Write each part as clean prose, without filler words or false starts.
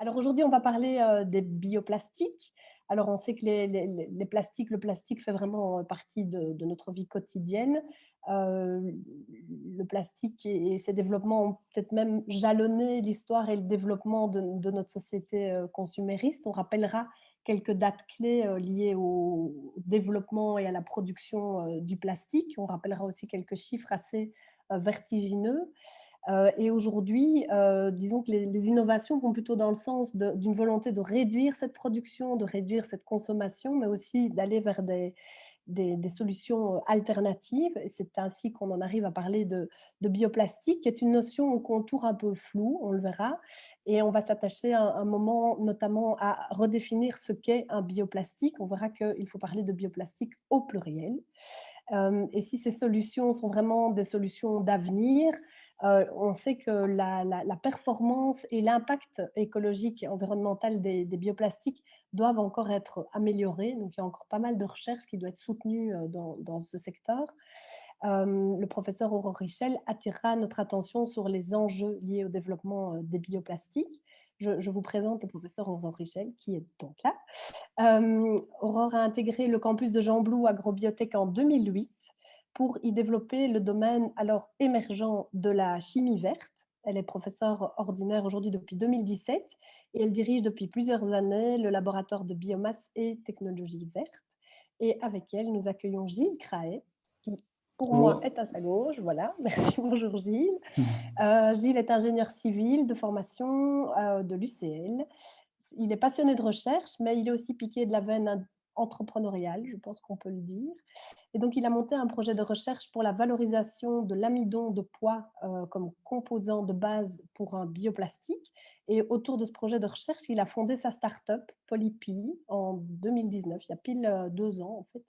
Alors aujourd'hui, on va parler des bioplastiques. Alors on sait que les plastiques, le plastique fait vraiment partie de notre vie quotidienne. Le plastique et ses développements ont peut-être même jalonné l'histoire et le développement de notre société consumériste. On rappellera quelques dates clés liées au développement et à la production du plastique. On rappellera aussi quelques chiffres assez vertigineux. Et aujourd'hui, disons que les innovations vont plutôt dans le sens d'une volonté de réduire cette production, de réduire cette consommation, mais aussi d'aller vers des solutions alternatives. Et c'est ainsi qu'on en arrive à parler de bioplastique, qui est une notion au contour un peu flou, on le verra. Et on va s'attacher à un moment notamment à redéfinir ce qu'est un bioplastique. On verra qu'il faut parler de bioplastique au pluriel. Et si ces solutions sont vraiment des solutions d'avenir, on sait que la performance et l'impact écologique et environnemental des bioplastiques doivent encore être améliorés. Donc, il y a encore pas mal de recherches qui doivent être soutenues dans ce secteur. Le professeur Aurore Richel attirera notre attention sur les enjeux liés au développement des bioplastiques. Je vous présente le professeur Aurore Richel, qui est donc là. Aurore a intégré le campus de Gembloux Agrobiotech en 2008 pour y développer le domaine alors émergent de la chimie verte. Elle est professeure ordinaire aujourd'hui depuis 2017 et elle dirige depuis plusieurs années le laboratoire de biomasse et technologies vertes. Et avec elle, nous accueillons Gilles Craet, qui pour moi Bonjour. est à sa gauche. Voilà, merci, bonjour Gilles. Gilles est ingénieur civil de formation de l'UCL. Il est passionné de recherche, mais il est aussi piqué de la veine entrepreneuriale, je pense qu'on peut le dire. Et donc, il a monté un projet de recherche pour la valorisation de l'amidon de pois comme composant de base pour un bioplastique. Et autour de ce projet de recherche, il a fondé sa start-up Polypi en 2019, il y a pile 2 ans en fait.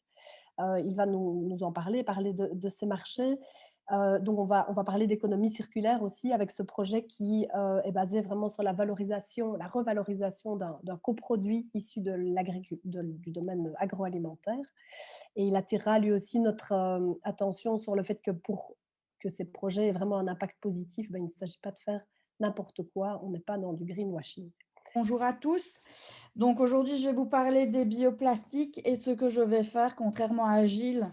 Il va nous en parler de ces marchés. Donc, on va parler d'économie circulaire aussi avec ce projet qui est basé vraiment sur la valorisation, la revalorisation d'un coproduit issu du domaine agroalimentaire. Et il attirera lui aussi notre attention sur le fait que pour que ces projets aient vraiment un impact positif, ben, il ne s'agit pas de faire n'importe quoi, on n'est pas dans du greenwashing. Bonjour à tous. Donc aujourd'hui, je vais vous parler des bioplastiques et ce que je vais faire, contrairement à Gilles,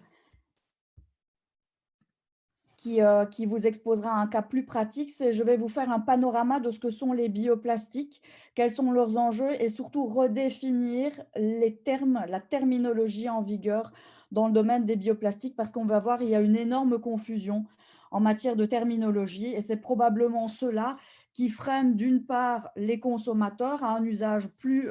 qui vous exposera un cas plus pratique, c'est je vais vous faire un panorama de ce que sont les bioplastiques, quels sont leurs enjeux et surtout redéfinir les termes, la terminologie en vigueur dans le domaine des bioplastiques parce qu'on va voir, il y a une énorme confusion en matière de terminologie et c'est probablement cela qui freine d'une part les consommateurs à un usage plus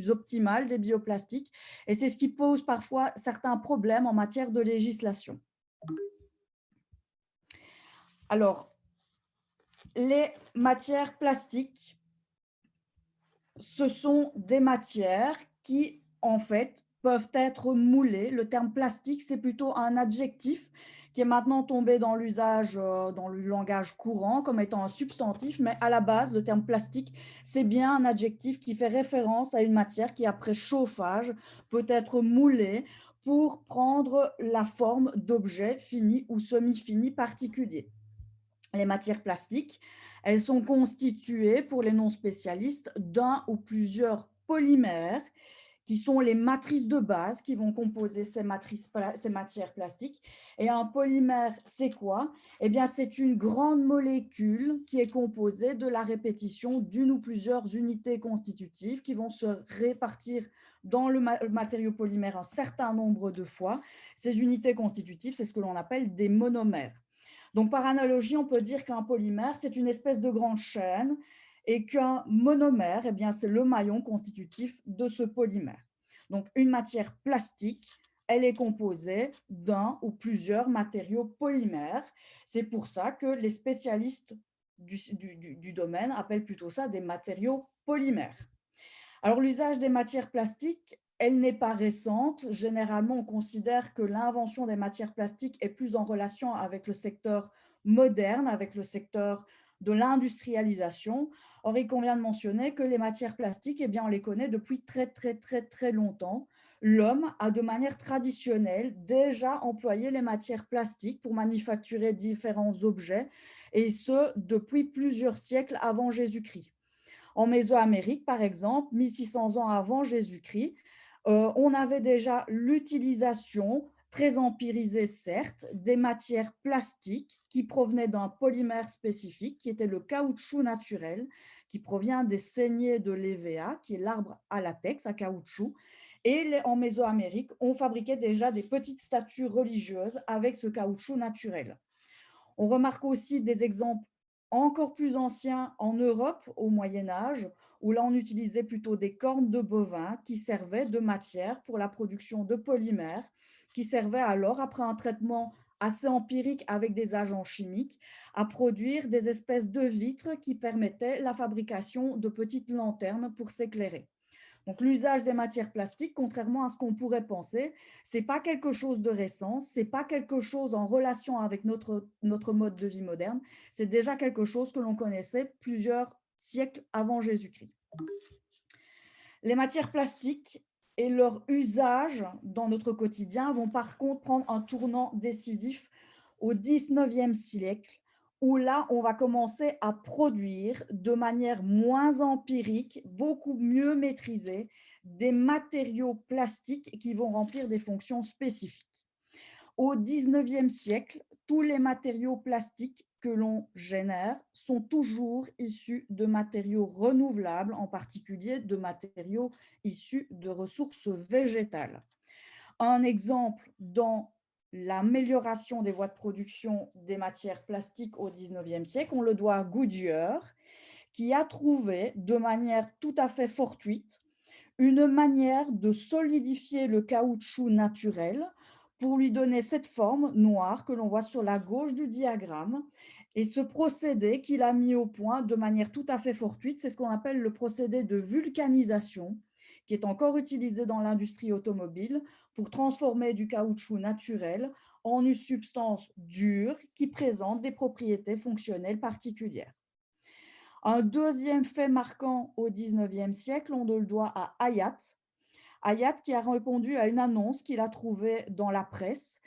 optimal des bioplastiques et c'est ce qui pose parfois certains problèmes en matière de législation. Alors, les matières plastiques, ce sont des matières qui, en fait, peuvent être moulées. Le terme plastique, c'est plutôt un adjectif qui est maintenant tombé dans l'usage, dans le langage courant comme étant un substantif, mais à la base, le terme plastique, c'est bien un adjectif qui fait référence à une matière qui, après chauffage, peut être moulée pour prendre la forme d'objets finis ou semi-finis particuliers. Les matières plastiques, elles sont constituées, pour les non-spécialistes, d'un ou plusieurs polymères qui sont les matrices de base qui vont composer ces matières plastiques. Et un polymère, c'est quoi? Eh bien, c'est une grande molécule qui est composée de la répétition d'une ou plusieurs unités constitutives qui vont se répartir dans le matériau polymère un certain nombre de fois. Ces unités constitutives, c'est ce que l'on appelle des monomères. Donc, par analogie, on peut dire qu'un polymère, c'est une espèce de grande chaîne et qu'un monomère, eh bien, c'est le maillon constitutif de ce polymère. Donc, une matière plastique, elle est composée d'un ou plusieurs matériaux polymères. C'est pour ça que les spécialistes du domaine appellent plutôt ça des matériaux polymères. Alors, l'usage des matières plastiques, elle n'est pas récente. Généralement, on considère que l'invention des matières plastiques est plus en relation avec le secteur moderne, avec le secteur de l'industrialisation. Or, il convient de mentionner que les matières plastiques, eh bien, on les connaît depuis très longtemps. L'homme a de manière traditionnelle déjà employé les matières plastiques pour manufacturer différents objets, et ce, depuis plusieurs siècles avant Jésus-Christ. En Mésoamérique, par exemple, 1600 ans avant Jésus-Christ, on avait déjà l'utilisation, très empirisée certes, des matières plastiques qui provenaient d'un polymère spécifique, qui était le caoutchouc naturel, qui provient des saignées de l'hévéa, qui est l'arbre à latex, à caoutchouc. Et en Mésoamérique, on fabriquait déjà des petites statues religieuses avec ce caoutchouc naturel. On remarque aussi des exemples encore plus anciens en Europe au Moyen Âge, où là on utilisait plutôt des cornes de bovins qui servaient de matière pour la production de polymères, qui servaient alors, après un traitement assez empirique avec des agents chimiques, à produire des espèces de vitres qui permettaient la fabrication de petites lanternes pour s'éclairer. Donc l'usage des matières plastiques, contrairement à ce qu'on pourrait penser, c'est pas quelque chose de récent, c'est pas quelque chose en relation avec notre mode de vie moderne, c'est déjà quelque chose que l'on connaissait plusieurs siècles avant Jésus-Christ. Les matières plastiques et leur usage dans notre quotidien vont par contre prendre un tournant décisif au 19e siècle, où là, on va commencer à produire de manière moins empirique, beaucoup mieux maîtrisée, des matériaux plastiques qui vont remplir des fonctions spécifiques. Au 19e siècle, tous les matériaux plastiques que l'on génère sont toujours issus de matériaux renouvelables, en particulier de matériaux issus de ressources végétales. Un exemple dans l'amélioration des voies de production des matières plastiques au 19e siècle, on le doit à Goodyear, qui a trouvé de manière tout à fait fortuite une manière de solidifier le caoutchouc naturel pour lui donner cette forme noire que l'on voit sur la gauche du diagramme. Et ce procédé qu'il a mis au point de manière tout à fait fortuite, c'est ce qu'on appelle le procédé de vulcanisation, qui est encore utilisé dans l'industrie automobile pour transformer du caoutchouc naturel en une substance dure qui présente des propriétés fonctionnelles particulières. Un deuxième fait marquant au 19e siècle, on le doit à Hayat. Hayat qui a répondu à une annonce qu'il a trouvée dans la presse.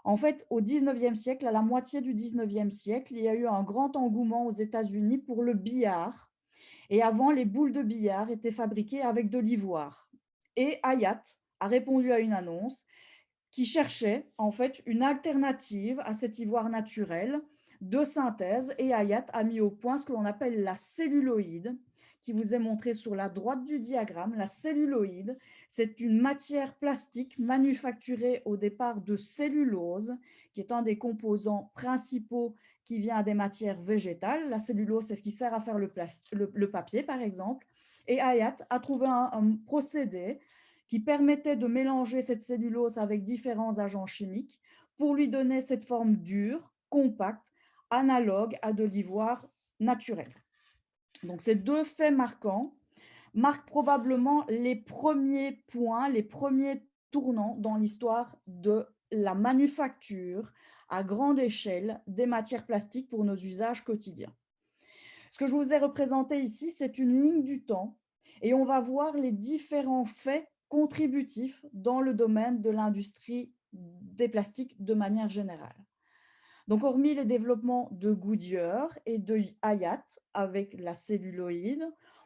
En fait, au 19e siècle, à la moitié du 19e siècle, il y a eu un grand engouement aux États-Unis pour le billard. Et avant, les boules de billard étaient fabriquées avec de l'ivoire. Et Hayat a répondu à une annonce qui cherchait en fait une alternative à cet ivoire naturel de synthèse, et Hayat a mis au point ce que l'on appelle la celluloïde, qui vous est montré sur la droite du diagramme. La celluloïde, c'est une matière plastique manufacturée au départ de cellulose, qui est un des composants principaux qui vient des matières végétales. La cellulose, c'est ce qui sert à faire le papier, par exemple. Et Hayat a trouvé un procédé qui permettait de mélanger cette cellulose avec différents agents chimiques pour lui donner cette forme dure, compacte, analogue à de l'ivoire naturel. Donc ces deux faits marquants marquent probablement les premiers points, les premiers tournants dans l'histoire de la manufacture à grande échelle des matières plastiques pour nos usages quotidiens. Ce que je vous ai représenté ici, c'est une ligne du temps et on va voir les différents faits contributifs dans le domaine de l'industrie des plastiques de manière générale. Donc, hormis les développements de Goodyear et de Hayat avec la celluloïde,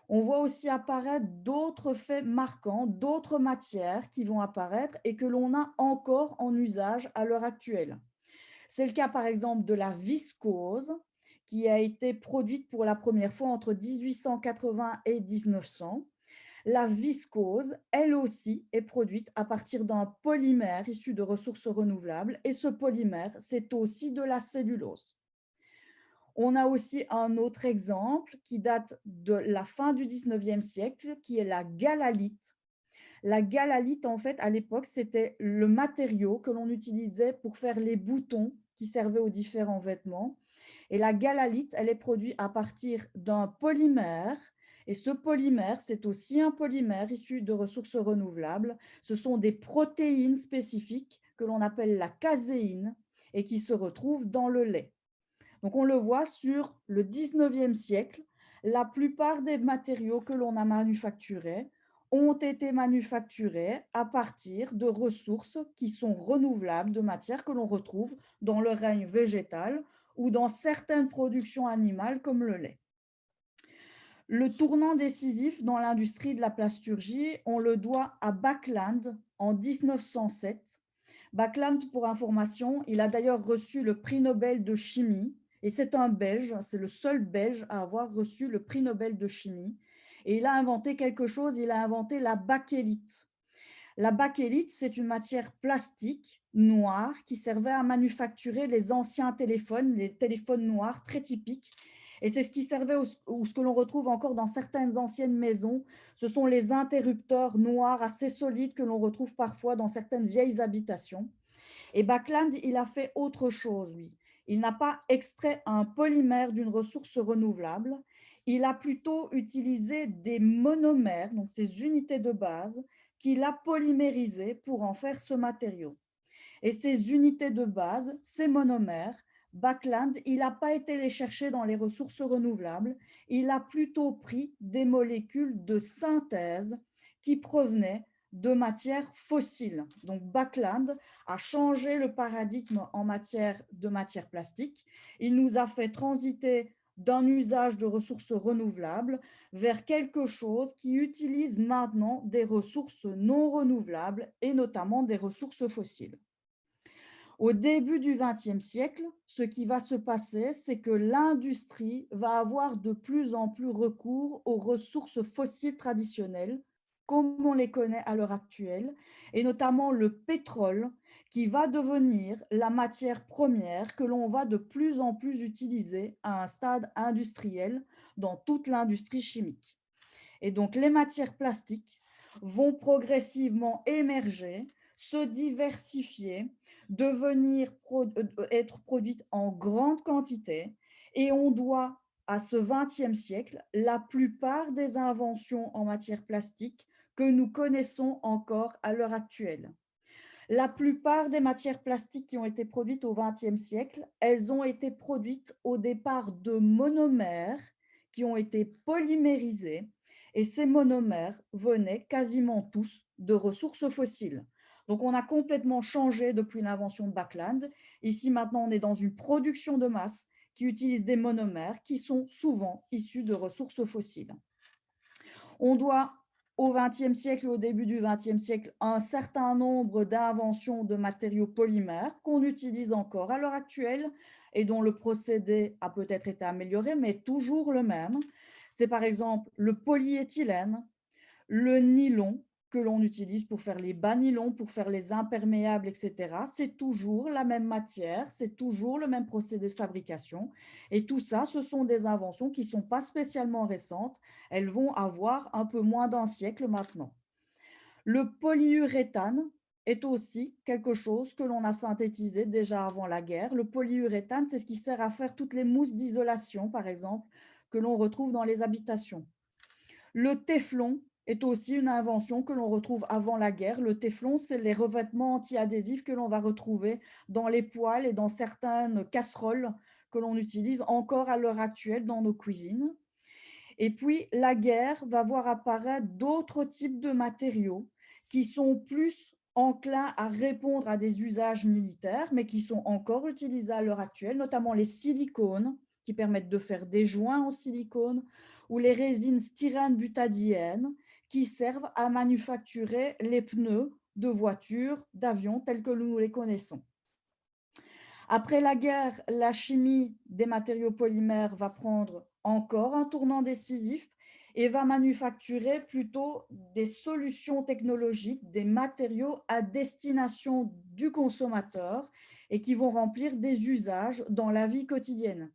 on voit aussi apparaître d'autres faits marquants, d'autres matières qui vont apparaître et que l'on a encore en usage à l'heure actuelle. C'est le cas par exemple de la viscose, qui a été produite pour la première fois entre 1880 et 1900. La viscose, elle aussi, est produite à partir d'un polymère issu de ressources renouvelables, et ce polymère, c'est aussi de la cellulose. On a aussi un autre exemple qui date de la fin du 19e siècle, qui est la galalite. La galalite, en fait, à l'époque, c'était le matériau que l'on utilisait pour faire les boutons qui servaient aux différents vêtements. Et la galalite, elle est produite à partir d'un polymère. Et ce polymère, c'est aussi un polymère issu de ressources renouvelables. Ce sont des protéines spécifiques que l'on appelle la caséine et qui se retrouvent dans le lait. Donc, on le voit sur le 19e siècle, la plupart des matériaux que l'on a manufacturés ont été manufacturés à partir de ressources qui sont renouvelables, de matières que l'on retrouve dans le règne végétal ou dans certaines productions animales comme le lait. Le tournant décisif dans l'industrie de la plasturgie, on le doit à Backland en 1907. Backland, pour information, il a d'ailleurs reçu le prix Nobel de chimie, et c'est un Belge, c'est le seul Belge à avoir reçu le prix Nobel de chimie. Et il a inventé quelque chose, il a inventé la bakélite. La bakélite, c'est une matière plastique noire qui servait à manufacturer les anciens téléphones, les téléphones noirs très typiques. Et c'est ce qui servait, ou ce que l'on retrouve encore dans certaines anciennes maisons. Ce sont les interrupteurs noirs assez solides que l'on retrouve parfois dans certaines vieilles habitations. Et Backland, il a fait autre chose, lui. Il n'a pas extrait un polymère d'une ressource renouvelable. Il a plutôt utilisé des monomères, donc ces unités de base, qu'il a polymérisées pour en faire ce matériau. Et ces unités de base, ces monomères, Backland, il n'a pas été les chercher dans les ressources renouvelables, il a plutôt pris des molécules de synthèse qui provenaient de matières fossiles. Donc Backland a changé le paradigme en matière de matières plastiques. Il nous a fait transiter d'un usage de ressources renouvelables vers quelque chose qui utilise maintenant des ressources non renouvelables et notamment des ressources fossiles. Au début du XXe siècle, ce qui va se passer, c'est que l'industrie va avoir de plus en plus recours aux ressources fossiles traditionnelles, comme on les connaît à l'heure actuelle, et notamment le pétrole, qui va devenir la matière première que l'on va de plus en plus utiliser à un stade industriel dans toute l'industrie chimique. Et donc, les matières plastiques vont progressivement émerger, se diversifier, être produites en grande quantité. Et on doit à ce XXe siècle la plupart des inventions en matière plastique que nous connaissons encore à l'heure actuelle. La plupart des matières plastiques qui ont été produites au XXe siècle, elles ont été produites au départ de monomères qui ont été polymérisés, et ces monomères venaient quasiment tous de ressources fossiles. Donc on a complètement changé depuis l'invention de Backland. Ici maintenant on est dans une production de masse qui utilise des monomères qui sont souvent issus de ressources fossiles. On doit au XXe siècle et au début du XXe siècle un certain nombre d'inventions de matériaux polymères qu'on utilise encore à l'heure actuelle et dont le procédé a peut-être été amélioré, mais toujours le même. C'est par exemple le polyéthylène, le nylon que l'on utilise pour faire les bas nylons, pour faire les imperméables, etc. C'est toujours la même matière, c'est toujours le même procédé de fabrication. Et tout ça, ce sont des inventions qui ne sont pas spécialement récentes. Elles vont avoir un peu moins d'un siècle maintenant. Le polyuréthane est aussi quelque chose que l'on a synthétisé déjà avant la guerre. Le polyuréthane, c'est ce qui sert à faire toutes les mousses d'isolation, par exemple, que l'on retrouve dans les habitations. Le téflon est aussi une invention que l'on retrouve avant la guerre. Le téflon, c'est les revêtements anti-adhésifs que l'on va retrouver dans les poêles et dans certaines casseroles que l'on utilise encore à l'heure actuelle dans nos cuisines. Et puis, la guerre va voir apparaître d'autres types de matériaux qui sont plus enclins à répondre à des usages militaires, mais qui sont encore utilisés à l'heure actuelle, notamment les silicones, qui permettent de faire des joints en silicone, ou les résines styrène butadiène, qui servent à manufacturer les pneus de voitures, d'avions, tels que nous les connaissons. Après la guerre, la chimie des matériaux polymères va prendre encore un tournant décisif et va manufacturer plutôt des solutions technologiques, des matériaux à destination du consommateur et qui vont remplir des usages dans la vie quotidienne.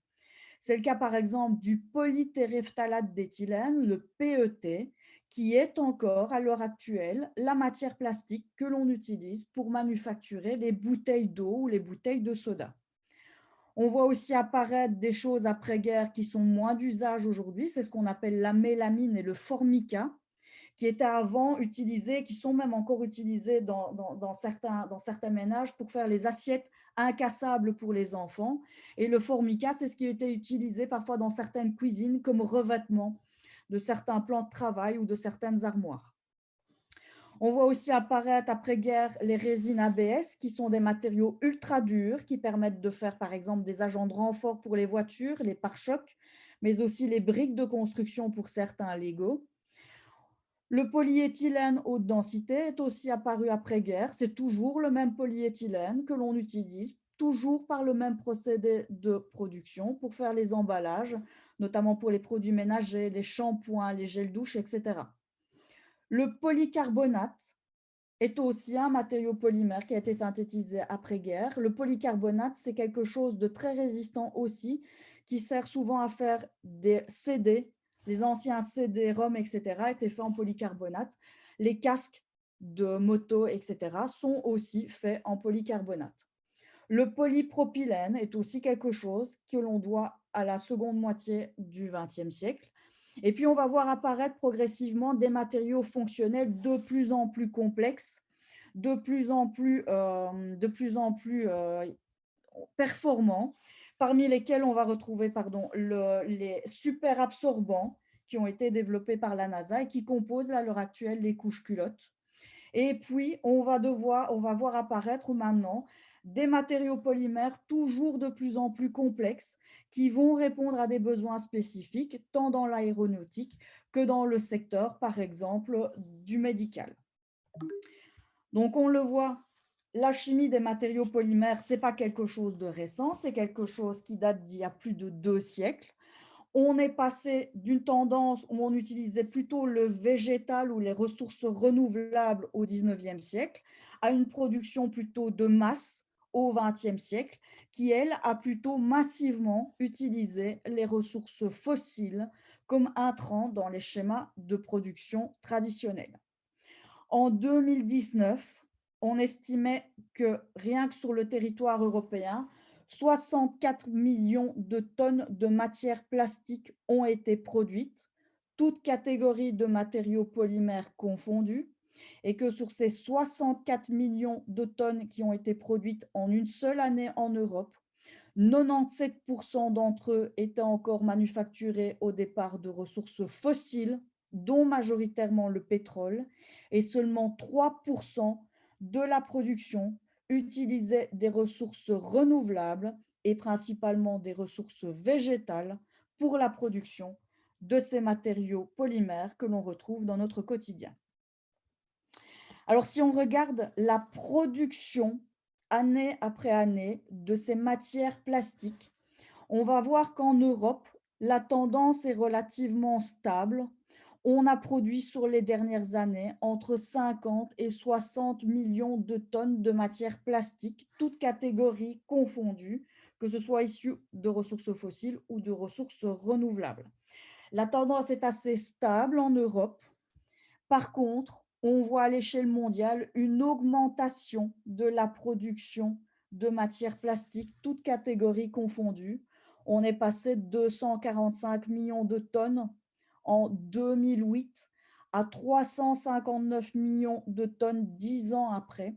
C'est le cas par exemple du polytéréphtalate d'éthylène, le PET, qui est encore à l'heure actuelle la matière plastique que l'on utilise pour manufacturer les bouteilles d'eau ou les bouteilles de soda. On voit aussi apparaître des choses après-guerre qui sont moins d'usage aujourd'hui, c'est ce qu'on appelle la mélamine et le formica, qui étaient avant utilisés, qui sont même encore utilisés dans certains ménages pour faire les assiettes incassables pour les enfants. Et le formica, c'est ce qui était utilisé parfois dans certaines cuisines comme revêtement de certains plans de travail ou de certaines armoires. On voit aussi apparaître après-guerre les résines ABS, qui sont des matériaux ultra durs, qui permettent de faire par exemple des agents de renfort pour les voitures, les pare-chocs, mais aussi les briques de construction pour certains Lego. Le polyéthylène haute densité est aussi apparu après-guerre. C'est toujours le même polyéthylène que l'on utilise, toujours par le même procédé de production pour faire les emballages, notamment pour les produits ménagers, les shampoings, les gels douche, etc. Le polycarbonate est aussi un matériau polymère qui a été synthétisé après-guerre. Le polycarbonate, c'est quelque chose de très résistant aussi, qui sert souvent à faire des CD. Les anciens CD-ROM, etc., étaient faits en polycarbonate. Les casques de moto, etc., sont aussi faits en polycarbonate. Le polypropylène est aussi quelque chose que l'on doit à la seconde moitié du XXe siècle. Et puis, on va voir apparaître progressivement des matériaux fonctionnels de plus en plus complexes, de plus en plus performants, parmi lesquels on va retrouver les super absorbants qui ont été développés par la NASA et qui composent à l'heure actuelle les couches culottes. Et puis, on va voir apparaître maintenant des matériaux polymères toujours de plus en plus complexes qui vont répondre à des besoins spécifiques, tant dans l'aéronautique que dans le secteur, par exemple, du médical. Donc, on le voit, la chimie des matériaux polymères, ce n'est pas quelque chose de récent, c'est quelque chose qui date d'il y a plus de 2 siècles. On est passé d'une tendance où on utilisait plutôt le végétal ou les ressources renouvelables au 19e siècle à une production plutôt de masse au 20e siècle, qui, elle, a plutôt massivement utilisé les ressources fossiles comme intrants dans les schémas de production traditionnels. En 2019, on estimait que rien que sur le territoire européen, 64 millions de tonnes de matières plastiques ont été produites, toutes catégories de matériaux polymères confondus, et que sur ces 64 millions de tonnes qui ont été produites en une seule année en Europe, 97% d'entre eux étaient encore manufacturés au départ de ressources fossiles, dont majoritairement le pétrole, et seulement 3% de la production utilisait des ressources renouvelables et principalement des ressources végétales pour la production de ces matériaux polymères que l'on retrouve dans notre quotidien. Alors, si on regarde la production année après année de ces matières plastiques, on va voir qu'en Europe, la tendance est relativement stable. On a produit sur les dernières années entre 50 et 60 millions de tonnes de matières plastiques, toutes catégories confondues, que ce soit issues de ressources fossiles ou de ressources renouvelables. La tendance est assez stable en Europe. Par contre, on voit à l'échelle mondiale une augmentation de la production de matières plastiques, toutes catégories confondues. On est passé de 245 millions de tonnes en 2008 à 359 millions de tonnes 10 ans après.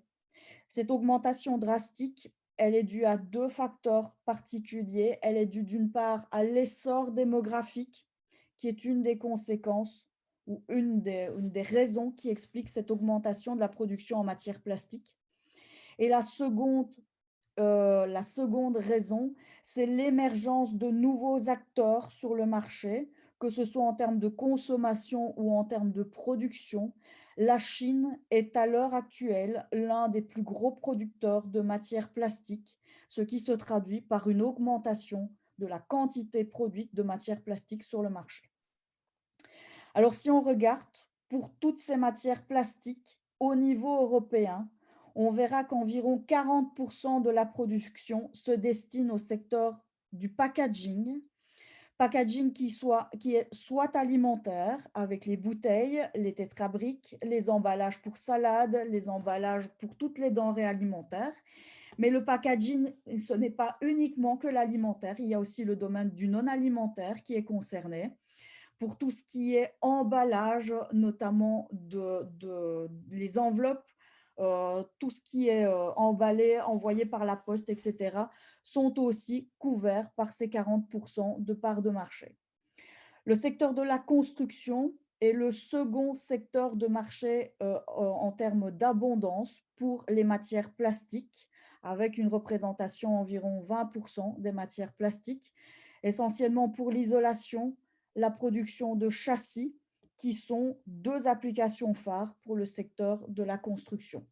Cette augmentation drastique, elle est due à deux facteurs particuliers. Elle est due d'une part à l'essor démographique, qui est une des conséquences ou une des raisons qui explique cette augmentation de la production en matière plastique. Et la seconde raison, c'est l'émergence de nouveaux acteurs sur le marché, que ce soit en termes de consommation ou en termes de production. La Chine est à l'heure actuelle l'un des plus gros producteurs de matières plastiques, ce qui se traduit par une augmentation de la quantité produite de matières plastiques sur le marché. Alors, si on regarde pour toutes ces matières plastiques au niveau européen, on verra qu'environ 40% de la production se destine au secteur du packaging qui est soit alimentaire, avec les bouteilles, les tétrabriques, les emballages pour salade, les emballages pour toutes les denrées alimentaires. Mais le packaging, ce n'est pas uniquement que l'alimentaire, il y a aussi le domaine du non alimentaire qui est concerné pour tout ce qui est emballage, notamment les enveloppes, tout ce qui est emballé, envoyé par la poste, etc., sont aussi couverts par ces 40% de parts de marché. Le secteur de la construction est le second secteur de marché en termes d'abondance pour les matières plastiques, avec une représentation environ 20% des matières plastiques. essentiellement pour l'isolation, la production de châssis, qui sont deux applications phares pour le secteur de la construction.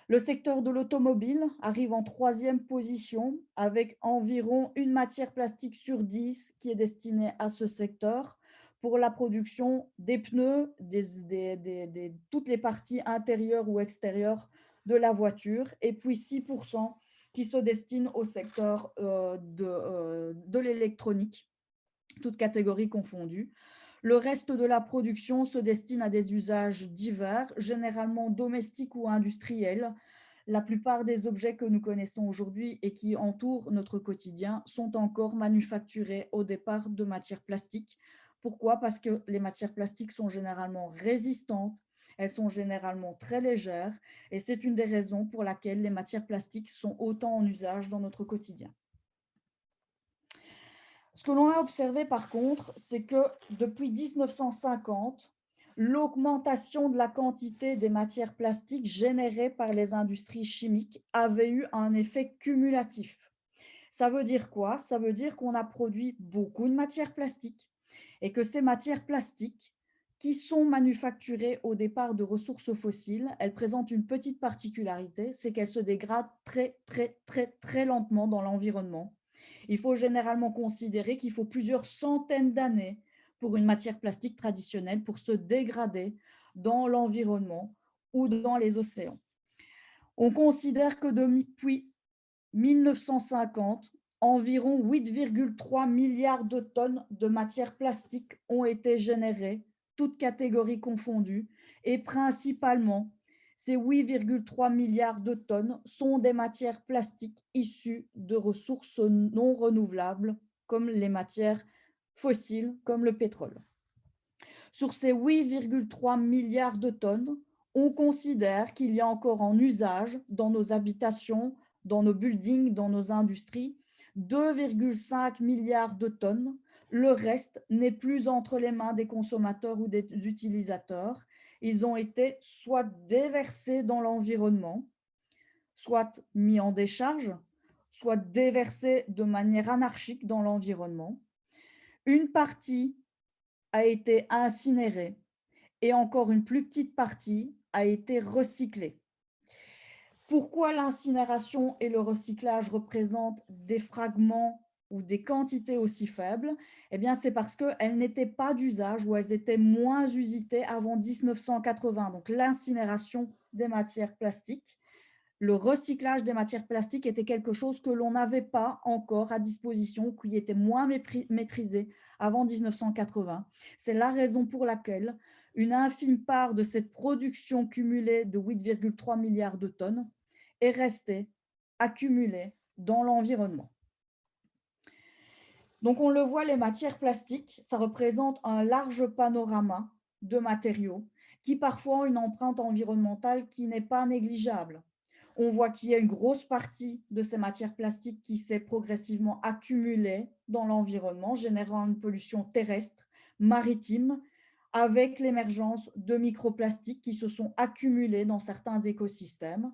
Le secteur de l'automobile arrive en troisième position avec environ une matière plastique sur 10 qui est destinée à ce secteur pour la production des pneus, toutes les parties intérieures ou extérieures de la voiture, et puis 6% qui se destinent au secteur de l'électronique, toutes catégories confondues. Le reste de la production se destine à des usages divers, généralement domestiques ou industriels. La plupart des objets que nous connaissons aujourd'hui et qui entourent notre quotidien sont encore manufacturés au départ de matières plastiques. Pourquoi? Parce que les matières plastiques sont généralement résistantes, elles sont généralement très légères, et c'est une des raisons pour laquelle les matières plastiques sont autant en usage dans notre quotidien. Ce que l'on a observé par contre, c'est que depuis 1950, l'augmentation de la quantité des matières plastiques générées par les industries chimiques avait eu un effet cumulatif. Ça veut dire quoi? Ça veut dire qu'on a produit beaucoup de matières plastiques et que ces matières plastiques, qui sont manufacturées au départ de ressources fossiles, elles présentent une petite particularité, c'est qu'elles se dégradent très, très, très, très lentement dans l'environnement. Il faut généralement considérer qu'il faut plusieurs centaines d'années pour une matière plastique traditionnelle pour se dégrader dans l'environnement ou dans les océans. On considère que depuis 1950, environ 8,3 milliards de tonnes de matière plastique ont été générées, toutes catégories confondues, et principalement, ces 8,3 milliards de tonnes sont des matières plastiques issues de ressources non renouvelables, comme les matières fossiles, comme le pétrole. Sur ces 8,3 milliards de tonnes, on considère qu'il y a encore en usage dans nos habitations, dans nos buildings, dans nos industries, 2,5 milliards de tonnes. Le reste n'est plus entre les mains des consommateurs ou des utilisateurs. Ils ont été soit déversés dans l'environnement, soit mis en décharge, soit déversés de manière anarchique dans l'environnement. Une partie a été incinérée et encore une plus petite partie a été recyclée. Pourquoi l'incinération et le recyclage représentent des fragments ou des quantités aussi faibles? Eh bien, c'est parce qu'elles n'étaient pas d'usage ou elles étaient moins usitées avant 1980. Donc, l'incinération des matières plastiques, le recyclage des matières plastiques était quelque chose que l'on n'avait pas encore à disposition, qui était moins maîtrisé avant 1980. C'est la raison pour laquelle une infime part de cette production cumulée de 8,3 milliards de tonnes est restée accumulée dans l'environnement. Donc on le voit, les matières plastiques, ça représente un large panorama de matériaux qui parfois ont une empreinte environnementale qui n'est pas négligeable. On voit qu'il y a une grosse partie de ces matières plastiques qui s'est progressivement accumulée dans l'environnement, générant une pollution terrestre, maritime, avec l'émergence de microplastiques qui se sont accumulés dans certains écosystèmes.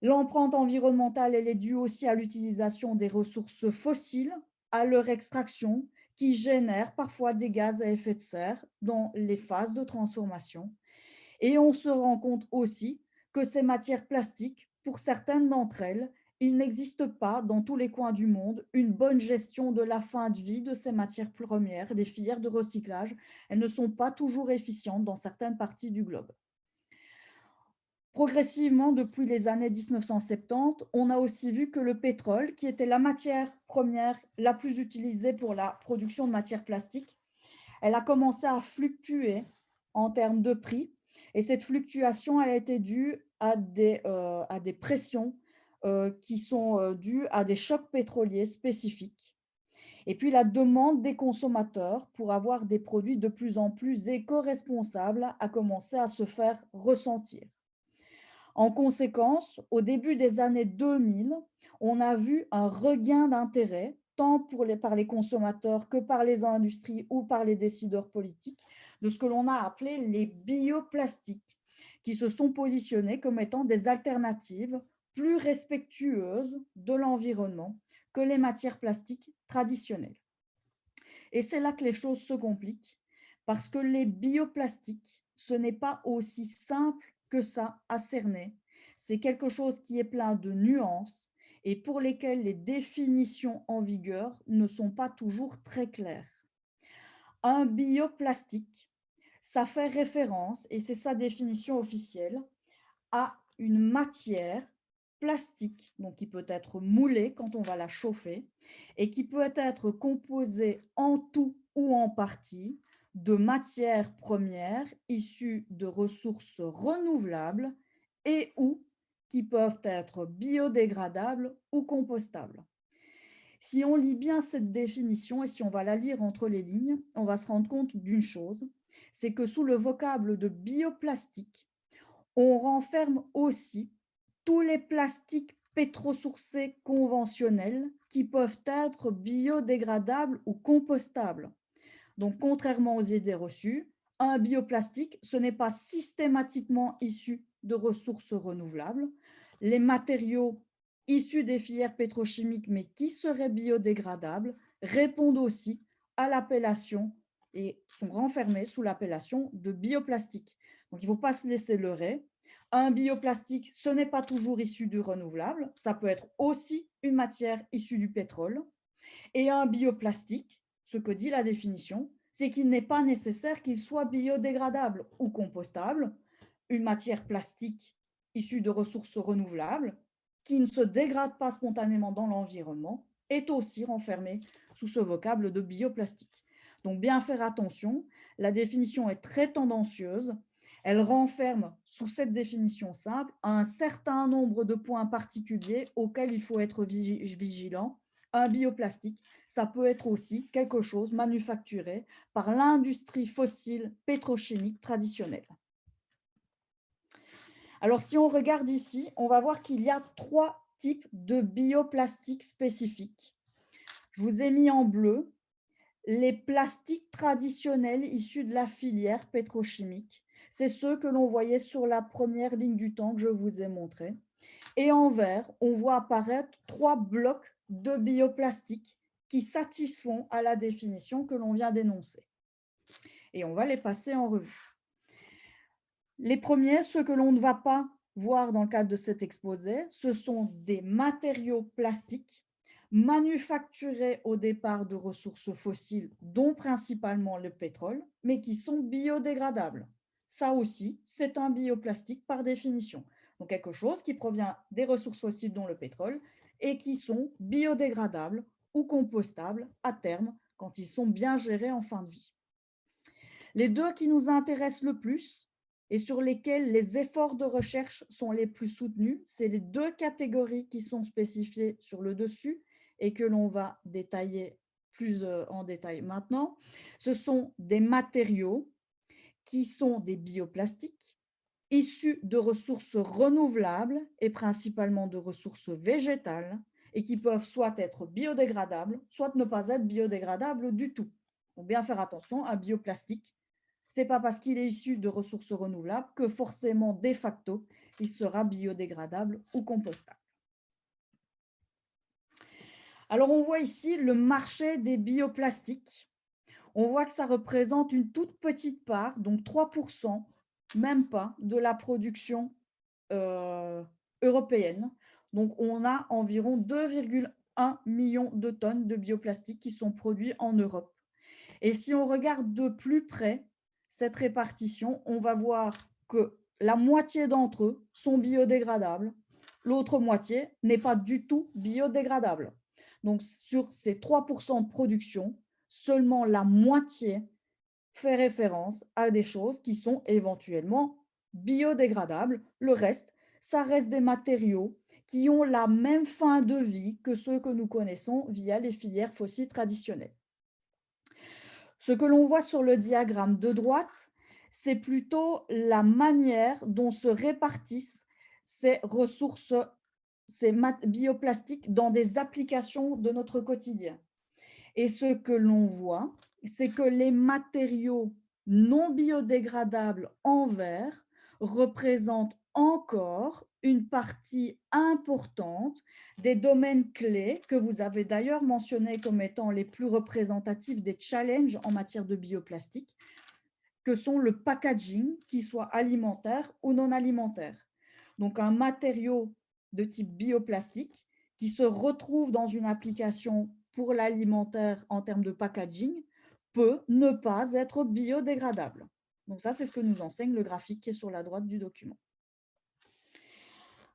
L'empreinte environnementale, elle est due aussi à l'utilisation des ressources fossiles, à leur extraction, qui génère parfois des gaz à effet de serre dans les phases de transformation. Et on se rend compte aussi que ces matières plastiques, pour certaines d'entre elles, il n'existe pas dans tous les coins du monde une bonne gestion de la fin de vie de ces matières premières, des filières de recyclage. Elles ne sont pas toujours efficientes dans certaines parties du globe. Progressivement, depuis les années 1970, on a aussi vu que le pétrole, qui était la matière première la plus utilisée pour la production de matières plastiques, elle a commencé à fluctuer en termes de prix. Et cette fluctuation, elle a été due à des pressions qui sont dues à des chocs pétroliers spécifiques. Et puis la demande des consommateurs pour avoir des produits de plus en plus éco-responsables a commencé à se faire ressentir. En conséquence, au début des années 2000, on a vu un regain d'intérêt, tant par les consommateurs que par les industries ou par les décideurs politiques, de ce que l'on a appelé les bioplastiques, qui se sont positionnés comme étant des alternatives plus respectueuses de l'environnement que les matières plastiques traditionnelles. Et c'est là que les choses se compliquent, parce que les bioplastiques, ce n'est pas aussi simple que ça à cerner. C'est quelque chose qui est plein de nuances et pour lesquelles les définitions en vigueur ne sont pas toujours très claires. Un bioplastique, ça fait référence, et c'est sa définition officielle, à une matière plastique, donc qui peut être moulée quand on va la chauffer, et qui peut être composée en tout ou en partie de matières premières issues de ressources renouvelables et ou qui peuvent être biodégradables ou compostables. Si on lit bien cette définition et si on va la lire entre les lignes, on va se rendre compte d'une chose, c'est que sous le vocable de bioplastique, on renferme aussi tous les plastiques pétrosourcés conventionnels qui peuvent être biodégradables ou compostables. Donc, contrairement aux idées reçues, un bioplastique, ce n'est pas systématiquement issu de ressources renouvelables. Les matériaux issus des filières pétrochimiques, mais qui seraient biodégradables, répondent aussi à l'appellation et sont renfermés sous l'appellation de bioplastique. Donc, il ne faut pas se laisser leurrer. Un bioplastique, ce n'est pas toujours issu du renouvelable, ça peut être aussi une matière issue du pétrole. Et un bioplastique, ce que dit la définition, c'est qu'il n'est pas nécessaire qu'il soit biodégradable ou compostable. Une matière plastique issue de ressources renouvelables, qui ne se dégrade pas spontanément dans l'environnement, est aussi renfermée sous ce vocable de bioplastique. Donc bien faire attention, la définition est très tendancieuse. Elle renferme sous cette définition simple un certain nombre de points particuliers auxquels il faut être vigilant. Un bioplastique, ça peut être aussi quelque chose manufacturé par l'industrie fossile pétrochimique traditionnelle. Alors, si on regarde ici, on va voir qu'il y a 3 types de bioplastiques spécifiques. Je vous ai mis en bleu les plastiques traditionnels issus de la filière pétrochimique. C'est ceux que l'on voyait sur la première ligne du temps que je vous ai montré. Et en vert, on voit apparaître 3 blocs de bioplastiques qui satisfont à la définition que l'on vient d'énoncer. Et on va les passer en revue. Les premiers, ceux que l'on ne va pas voir dans le cadre de cet exposé, ce sont des matériaux plastiques manufacturés au départ de ressources fossiles, dont principalement le pétrole, mais qui sont biodégradables. Ça aussi, c'est un bioplastique par définition. Donc quelque chose qui provient des ressources fossiles, dont le pétrole, et qui sont biodégradables ou compostables à terme quand ils sont bien gérés en fin de vie. Les deux qui nous intéressent le plus et sur lesquels les efforts de recherche sont les plus soutenus, c'est les 2 catégories qui sont spécifiées sur le dessus et que l'on va détailler plus en détail maintenant. Ce sont des matériaux qui sont des bioplastiques issus de ressources renouvelables et principalement de ressources végétales et qui peuvent soit être biodégradables, soit ne pas être biodégradables du tout. Donc bien faire attention, un bioplastique, ce n'est pas parce qu'il est issu de ressources renouvelables que forcément, de facto, il sera biodégradable ou compostable. Alors, on voit ici le marché des bioplastiques. On voit que ça représente une toute petite part, donc 3%, même pas, de la production européenne. Donc, on a environ 2,1 millions de tonnes de bioplastiques qui sont produits en Europe. Et si on regarde de plus près cette répartition, on va voir que la moitié d'entre eux sont biodégradables, l'autre moitié n'est pas du tout biodégradable. Donc, sur ces 3% de production, seulement la moitié fait référence à des choses qui sont éventuellement biodégradables. Le reste, ça reste des matériaux qui ont la même fin de vie que ceux que nous connaissons via les filières fossiles traditionnelles. Ce que l'on voit sur le diagramme de droite, c'est plutôt la manière dont se répartissent ces ressources, ces bioplastiques dans des applications de notre quotidien. Et ce que l'on voit, c'est que les matériaux non biodégradables en vert représentent encore une partie importante des domaines clés que vous avez d'ailleurs mentionnés comme étant les plus représentatifs des challenges en matière de bioplastique, que sont le packaging, qu'il soit alimentaire ou non alimentaire. Donc un matériau de type bioplastique qui se retrouve dans une application pour l'alimentaire en termes de packaging peut ne pas être biodégradable. Donc ça, c'est ce que nous enseigne le graphique qui est sur la droite du document.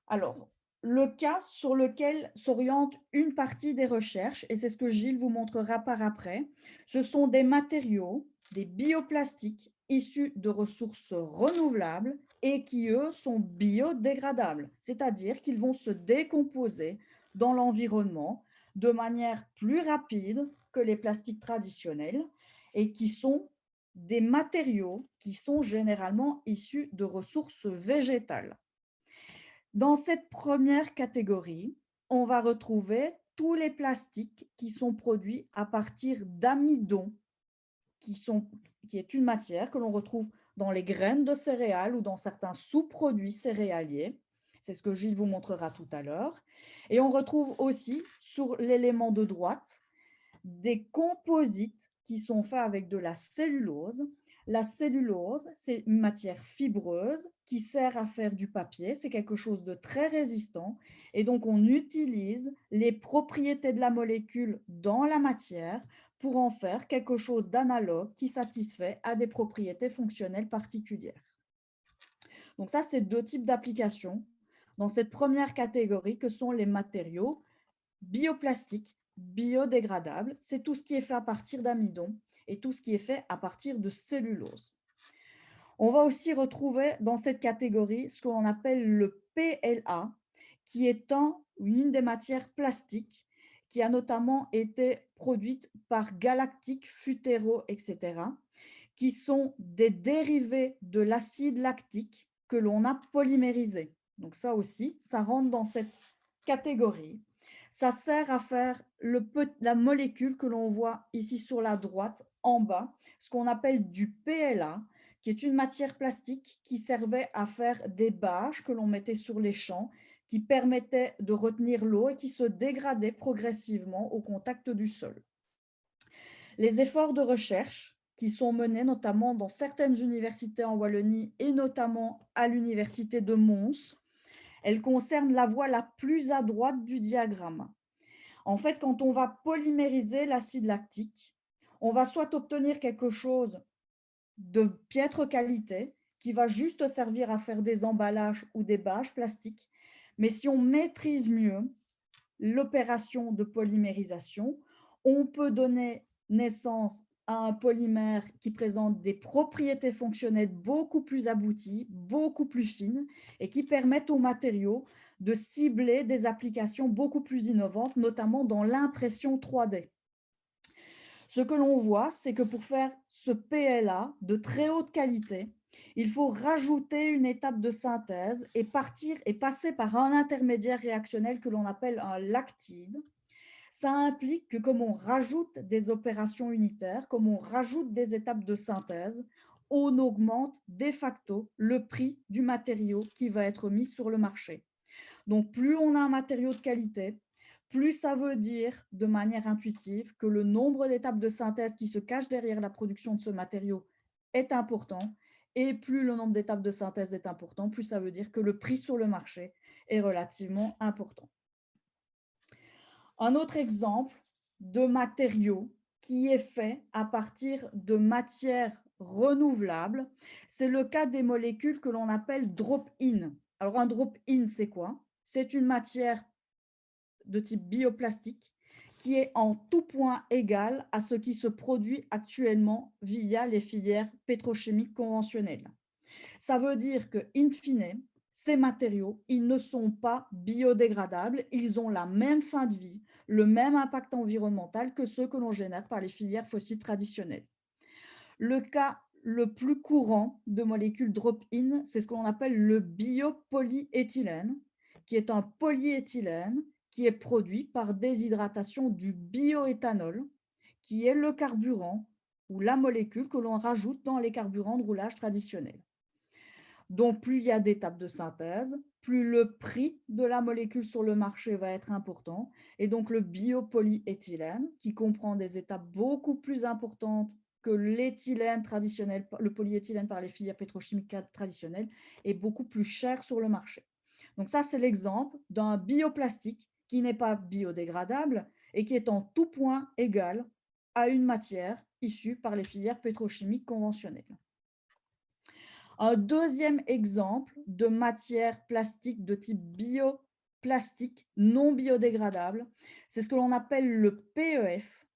Alors, le cas sur lequel s'oriente une partie des recherches, et c'est ce que Gilles vous montrera par après, ce sont des matériaux, des bioplastiques issus de ressources renouvelables et qui, eux, sont biodégradables, c'est-à-dire qu'ils vont se décomposer dans l'environnement de manière plus rapide que les plastiques traditionnels et qui sont des matériaux qui sont généralement issus de ressources végétales. Dans cette première catégorie, on va retrouver tous les plastiques qui sont produits à partir d'amidon, qui est une matière que l'on retrouve dans les graines de céréales ou dans certains sous-produits céréaliers. C'est ce que Gilles vous montrera tout à l'heure. Et on retrouve aussi sur l'élément de droite des composites qui sont faits avec de la cellulose. La cellulose, c'est une matière fibreuse qui sert à faire du papier. C'est quelque chose de très résistant. Et donc, on utilise les propriétés de la molécule dans la matière pour en faire quelque chose d'analogue qui satisfait à des propriétés fonctionnelles particulières. Donc ça, c'est deux types d'applications dans cette première catégorie que sont les matériaux bioplastiques, biodégradables. C'est tout ce qui est fait à partir d'amidon et tout ce qui est fait à partir de cellulose. On va aussi retrouver dans cette catégorie ce qu'on appelle le PLA, qui est une des matières plastiques qui a notamment été produite par Galactic, Futero, etc., qui sont des dérivés de l'acide lactique que l'on a polymérisé. Donc ça aussi, ça rentre dans cette catégorie. Ça sert à faire la molécule que l'on voit ici sur la droite en bas, ce qu'on appelle du PLA, qui est une matière plastique qui servait à faire des bâches que l'on mettait sur les champs, qui permettaient de retenir l'eau et qui se dégradaient progressivement au contact du sol. Les efforts de recherche qui sont menés notamment dans certaines universités en Wallonie et notamment à l'université de Mons, elles concernent la voie la plus à droite du diagramme. En fait, quand on va polymériser l'acide lactique, on va soit obtenir quelque chose de piètre qualité qui va juste servir à faire des emballages ou des bâches plastiques, mais si on maîtrise mieux l'opération de polymérisation, on peut donner naissance à un polymère qui présente des propriétés fonctionnelles beaucoup plus abouties, beaucoup plus fines et qui permettent aux matériaux de cibler des applications beaucoup plus innovantes, notamment dans l'impression 3D. Ce que l'on voit, c'est que pour faire ce PLA de très haute qualité, il faut rajouter une étape de synthèse et passer par un intermédiaire réactionnel que l'on appelle un lactide. Ça implique que comme on rajoute des opérations unitaires, comme on rajoute des étapes de synthèse, on augmente de facto le prix du matériau qui va être mis sur le marché. Donc, plus on a un matériau de qualité, plus ça veut dire de manière intuitive que le nombre d'étapes de synthèse qui se cachent derrière la production de ce matériau est important. Et plus le nombre d'étapes de synthèse est important, plus ça veut dire que le prix sur le marché est relativement important. Un autre exemple de matériau qui est fait à partir de matières renouvelables, c'est le cas des molécules que l'on appelle drop-in. Alors un drop-in, c'est quoi? C'est une matière de type bioplastique qui est en tout point égal à ce qui se produit actuellement via les filières pétrochimiques conventionnelles. Ça veut dire que, in fine, ces matériaux, ils ne sont pas biodégradables, ils ont la même fin de vie, le même impact environnemental que ceux que l'on génère par les filières fossiles traditionnelles. Le cas le plus courant de molécules drop-in, c'est ce qu'on appelle le biopolyéthylène, qui est un polyéthylène qui est produit par déshydratation du bioéthanol, qui est le carburant ou la molécule que l'on rajoute dans les carburants de roulage traditionnels. Donc, plus il y a d'étapes de synthèse, plus le prix de la molécule sur le marché va être important. Et donc, le biopolyéthylène, qui comprend des étapes beaucoup plus importantes que l'éthylène traditionnel, le polyéthylène par les filières pétrochimiques traditionnelles, est beaucoup plus cher sur le marché. Donc ça, c'est l'exemple d'un bioplastique qui n'est pas biodégradable et qui est en tout point égal à une matière issue par les filières pétrochimiques conventionnelles. Un deuxième exemple de matière plastique de type bioplastique non biodégradable, c'est ce que l'on appelle le PEF.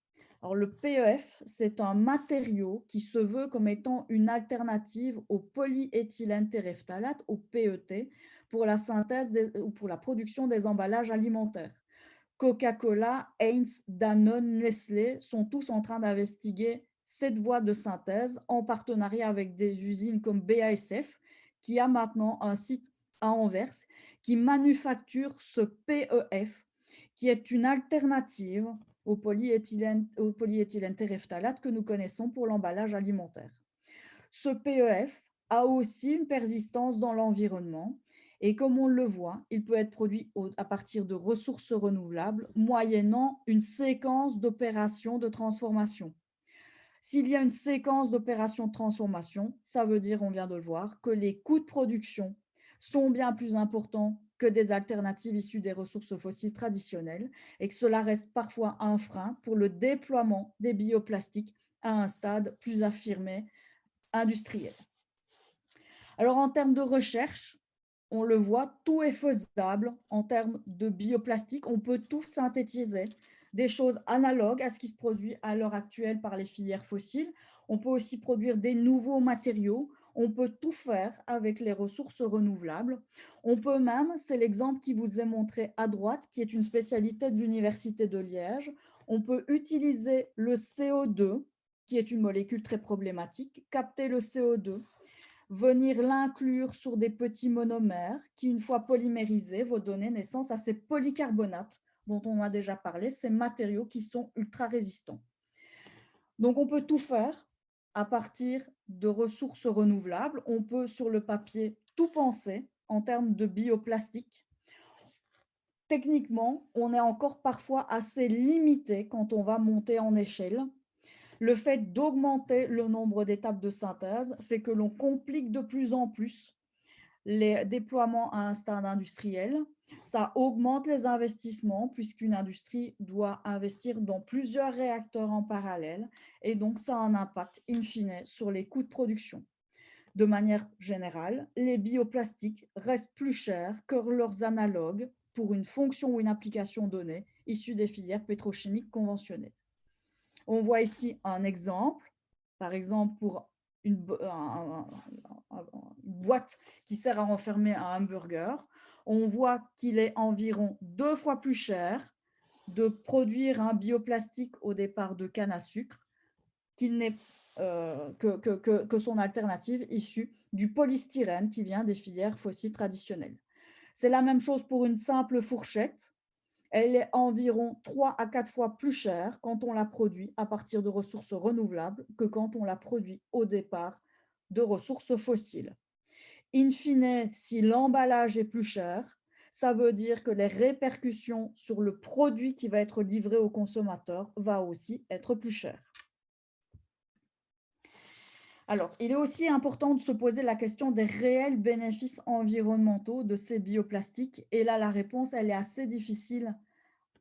Alors, le PEF, c'est un matériau qui se veut comme étant une alternative au polyéthylène terephthalate, au PET, pour la synthèse ou pour la production des emballages alimentaires. Coca-Cola, Heinz, Danone, Nestlé sont tous en train d'investiguer cette voie de synthèse en partenariat avec des usines comme BASF, qui a maintenant un site à Anvers, qui manufacture ce PEF, qui est une alternative au polyéthylène terephthalate que nous connaissons pour l'emballage alimentaire. Ce PEF a aussi une persistance dans l'environnement et comme on le voit, il peut être produit à partir de ressources renouvelables moyennant une séquence d'opérations de transformation. S'il y a une séquence d'opérations de transformation, ça veut dire, on vient de le voir, que les coûts de production sont bien plus importants que des alternatives issues des ressources fossiles traditionnelles et que cela reste parfois un frein pour le déploiement des bioplastiques à un stade plus affirmé industriel. Alors, en termes de recherche, on le voit, tout est faisable en termes de bioplastique. On peut tout synthétiser, des choses analogues à ce qui se produit à l'heure actuelle par les filières fossiles. On peut aussi produire des nouveaux matériaux. On peut tout faire avec les ressources renouvelables. On peut même, c'est l'exemple qui vous est montré à droite, qui est une spécialité de l'Université de Liège, on peut utiliser le CO2, qui est une molécule très problématique, capter le CO2, venir l'inclure sur des petits monomères qui, une fois polymérisés, vont donner naissance à ces polycarbonates dont on a déjà parlé, ces matériaux qui sont ultra résistants. Donc, on peut tout faire à partir de ressources renouvelables. On peut, sur le papier, tout penser en termes de bioplastique. Techniquement, on est encore parfois assez limité quand on va monter en échelle. Le fait d'augmenter le nombre d'étapes de synthèse fait que l'on complique de plus en plus les déploiements à un stade industriel. Ça augmente les investissements puisqu'une industrie doit investir dans plusieurs réacteurs en parallèle et donc ça a un impact in fine sur les coûts de production. De manière générale, les bioplastiques restent plus chers que leurs analogues pour une fonction ou une application donnée issue des filières pétrochimiques conventionnelles. On voit ici un exemple, par exemple pour une boîte qui sert à renfermer un hamburger. On voit qu'il est environ 2 fois plus cher de produire un bioplastique au départ de canne à sucre que son alternative issue du polystyrène qui vient des filières fossiles traditionnelles. C'est la même chose pour une simple fourchette. Elle est environ 3 à 4 fois plus chère quand on la produit à partir de ressources renouvelables que quand on la produit au départ de ressources fossiles. In fine, si l'emballage est plus cher, ça veut dire que les répercussions sur le produit qui va être livré au consommateur va aussi être plus cher. Alors, il est aussi important de se poser la question des réels bénéfices environnementaux de ces bioplastiques. Et là, la réponse, elle est assez difficile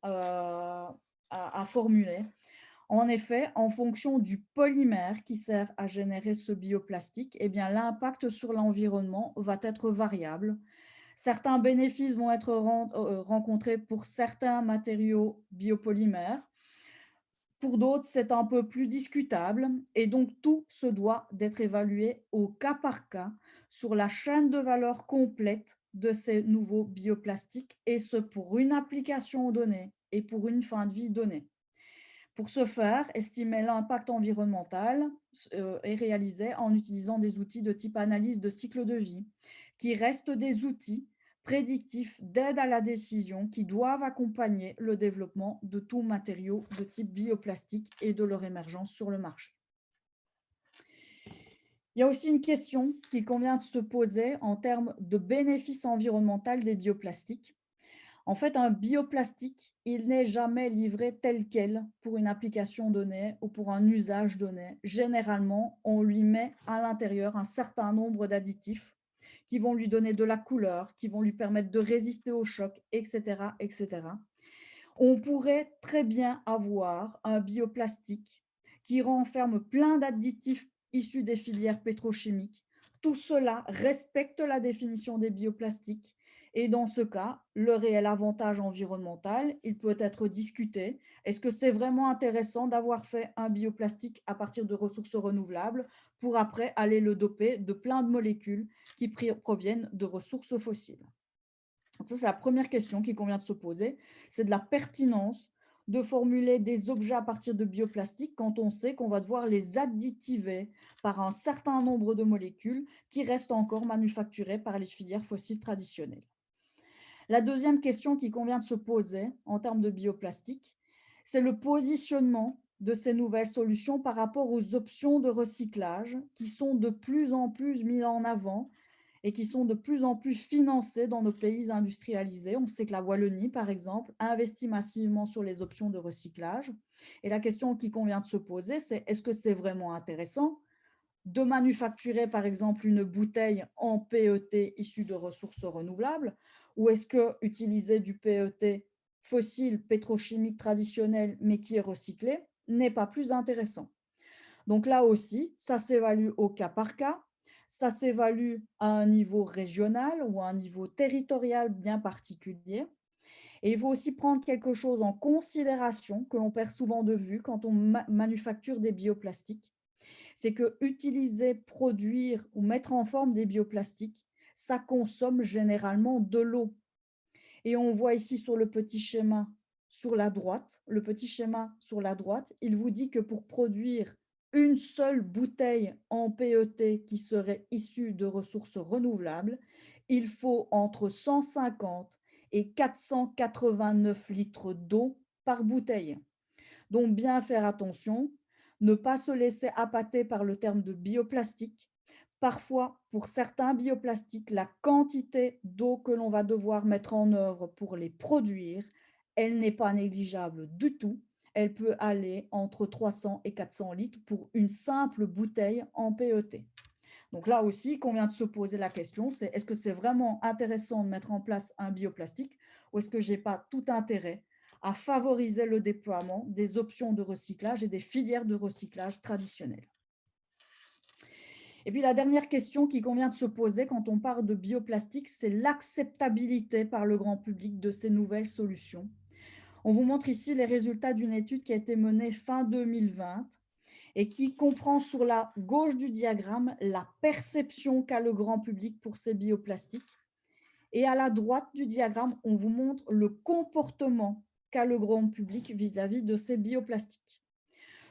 à formuler. En effet, en fonction du polymère qui sert à générer ce bioplastique, eh bien, l'impact sur l'environnement va être variable. Certains bénéfices vont être rencontrés pour certains matériaux biopolymères. Pour d'autres, c'est un peu plus discutable et donc tout se doit d'être évalué au cas par cas sur la chaîne de valeur complète de ces nouveaux bioplastiques et ce pour une application donnée et pour une fin de vie donnée. Pour ce faire, estimer l'impact environnemental est réalisé en utilisant des outils de type analyse de cycle de vie, qui restent des outils prédictifs d'aide à la décision qui doivent accompagner le développement de tout matériau de type bioplastique et de leur émergence sur le marché. Il y a aussi une question qu'il convient de se poser en termes de bénéfices environnementaux des bioplastiques. En fait, un bioplastique, il n'est jamais livré tel quel pour une application donnée ou pour un usage donné. Généralement, on lui met à l'intérieur un certain nombre d'additifs qui vont lui donner de la couleur, qui vont lui permettre de résister au choc, etc., etc. On pourrait très bien avoir un bioplastique qui renferme plein d'additifs issus des filières pétrochimiques. Tout cela respecte la définition des bioplastiques et dans ce cas, le réel avantage environnemental, il peut être discuté. Est-ce que c'est vraiment intéressant d'avoir fait un bioplastique à partir de ressources renouvelables pour après aller le doper de plein de molécules qui proviennent de ressources fossiles? Donc ça, c'est la première question qu'il convient de se poser, c'est de la pertinence de formuler des objets à partir de bioplastiques quand on sait qu'on va devoir les additiver par un certain nombre de molécules qui restent encore manufacturées par les filières fossiles traditionnelles. La deuxième question qui convient de se poser en termes de bioplastique, c'est le positionnement de ces nouvelles solutions par rapport aux options de recyclage qui sont de plus en plus mises en avant et qui sont de plus en plus financées dans nos pays industrialisés. On sait que la Wallonie, par exemple, investit massivement sur les options de recyclage. Et la question qui convient de se poser, c'est est-ce que c'est vraiment intéressant de manufacturer, par exemple, une bouteille en PET issue de ressources renouvelables, ou est-ce que utiliser du PET fossile, pétrochimique traditionnel, mais qui est recyclé, n'est pas plus intéressant? Donc là aussi, ça s'évalue au cas par cas, ça s'évalue à un niveau régional ou à un niveau territorial bien particulier. Et il faut aussi prendre quelque chose en considération que l'on perd souvent de vue quand on manufacture des bioplastiques, c'est que utiliser, produire ou mettre en forme des bioplastiques, ça consomme généralement de l'eau. Et on voit ici sur le petit schéma sur la droite, il vous dit que pour produire une seule bouteille en PET qui serait issue de ressources renouvelables, il faut entre 150 et 489 litres d'eau par bouteille. Donc, bien faire attention, ne pas se laisser appâter par le terme de bioplastique. Parfois, pour certains bioplastiques, la quantité d'eau que l'on va devoir mettre en œuvre pour les produire, elle n'est pas négligeable du tout. Elle peut aller entre 300 et 400 litres pour une simple bouteille en PET. Donc là aussi, il convient de se poser la question, c'est est-ce que c'est vraiment intéressant de mettre en place un bioplastique ou est-ce que je n'ai pas tout intérêt à favoriser le déploiement des options de recyclage et des filières de recyclage traditionnelles? Et puis la dernière question qui convient de se poser quand on parle de bioplastique, c'est l'acceptabilité par le grand public de ces nouvelles solutions. On vous montre ici les résultats d'une étude qui a été menée fin 2020 et qui comprend sur la gauche du diagramme la perception qu'a le grand public pour ces bioplastiques. Et à la droite du diagramme, on vous montre le comportement qu'a le grand public vis-à-vis de ces bioplastiques.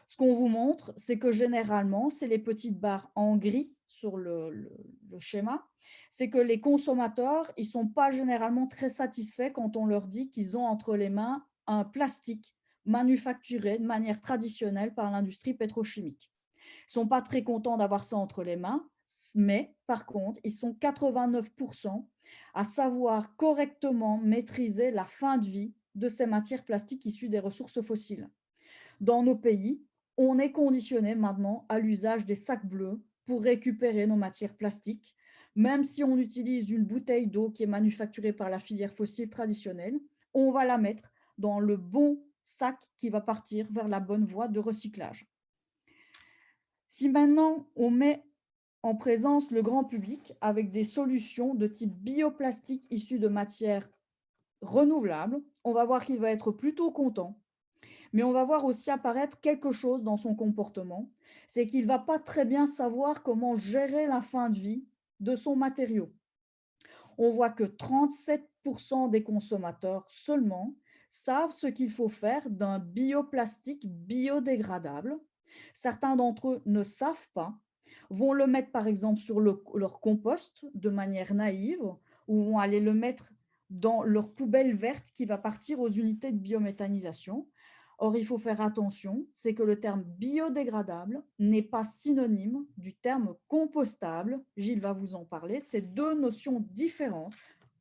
Ce qu'on vous montre, c'est que généralement, c'est les petites barres en gris sur le schéma, c'est que les consommateurs, ils ne sont pas généralement très satisfaits quand on leur dit qu'ils ont entre les mains un plastique manufacturé de manière traditionnelle par l'industrie pétrochimique. Ils ne sont pas très contents d'avoir ça entre les mains, mais par contre, ils sont 89% à savoir correctement maîtriser la fin de vie de ces matières plastiques issues des ressources fossiles. Dans nos pays, on est conditionné maintenant à l'usage des sacs bleus pour récupérer nos matières plastiques. Même si on utilise une bouteille d'eau qui est manufacturée par la filière fossile traditionnelle, on va la mettre dans le bon sac qui va partir vers la bonne voie de recyclage. Si maintenant on met en présence le grand public avec des solutions de type bioplastique issues de matières renouvelables, on va voir qu'il va être plutôt content. Mais on va voir aussi apparaître quelque chose dans son comportement, c'est qu'il ne va pas très bien savoir comment gérer la fin de vie de son matériau. On voit que 37% des consommateurs seulement savent ce qu'il faut faire d'un bioplastique biodégradable. Certains d'entre eux ne savent pas, vont le mettre par exemple sur leur compost de manière naïve ou vont aller le mettre dans leur poubelle verte qui va partir aux unités de biométhanisation, Or, il faut faire attention, c'est que le terme biodégradable n'est pas synonyme du terme compostable. Gilles va vous en parler. C'est deux notions différentes.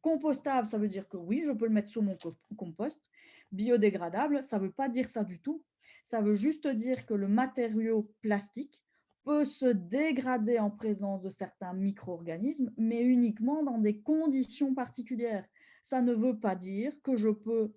Compostable, ça veut dire que oui, je peux le mettre sur mon compost. Biodégradable, ça ne veut pas dire ça du tout. Ça veut juste dire que le matériau plastique peut se dégrader en présence de certains micro-organismes, mais uniquement dans des conditions particulières. Ça ne veut pas dire que je peux,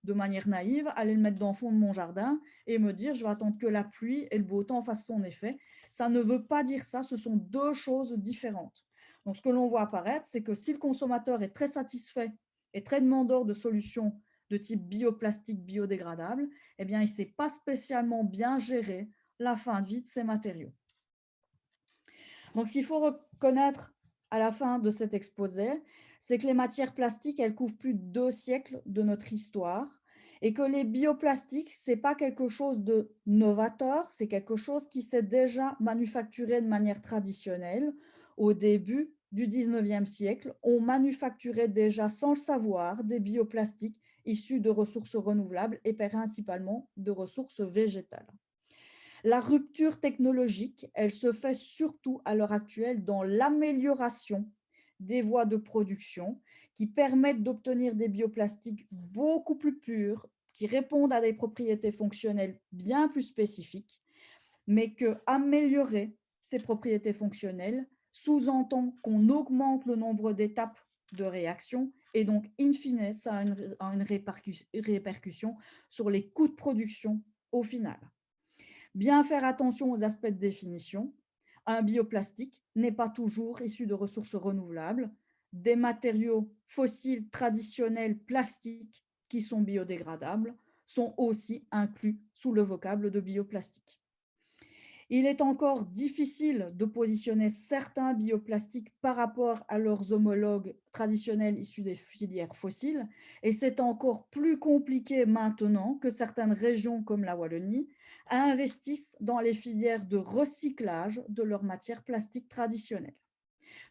de manière naïve, aller le mettre dans le fond de mon jardin et me dire je vais attendre que la pluie et le beau temps fassent son effet. Ça ne veut pas dire ça, ce sont deux choses différentes. Donc, ce que l'on voit apparaître, c'est que si le consommateur est très satisfait et très demandeur de solutions de type bioplastique biodégradable, eh bien, il ne sait pas spécialement bien gérer la fin de vie de ces matériaux. Donc, ce qu'il faut reconnaître à la fin de cet exposé, c'est que les matières plastiques, elles couvrent plus de 2 siècles de notre histoire et que les bioplastiques, ce n'est pas quelque chose de novateur, c'est quelque chose qui s'est déjà manufacturé de manière traditionnelle. Au début du 19e siècle, on manufacturait déjà sans le savoir des bioplastiques issus de ressources renouvelables et principalement de ressources végétales. La rupture technologique, elle se fait surtout à l'heure actuelle dans l'amélioration des voies de production qui permettent d'obtenir des bioplastiques beaucoup plus purs, qui répondent à des propriétés fonctionnelles bien plus spécifiques, mais que améliorer ces propriétés fonctionnelles sous-entend qu'on augmente le nombre d'étapes de réaction et donc, in fine, ça a une répercussion sur les coûts de production au final. Bien faire attention aux aspects de définition. Un bioplastique n'est pas toujours issu de ressources renouvelables. Des matériaux fossiles traditionnels plastiques qui sont biodégradables sont aussi inclus sous le vocable de bioplastique. Il est encore difficile de positionner certains bioplastiques par rapport à leurs homologues traditionnels issus des filières fossiles, et c'est encore plus compliqué maintenant que certaines régions comme la Wallonie investissent dans les filières de recyclage de leurs matières plastiques traditionnelles.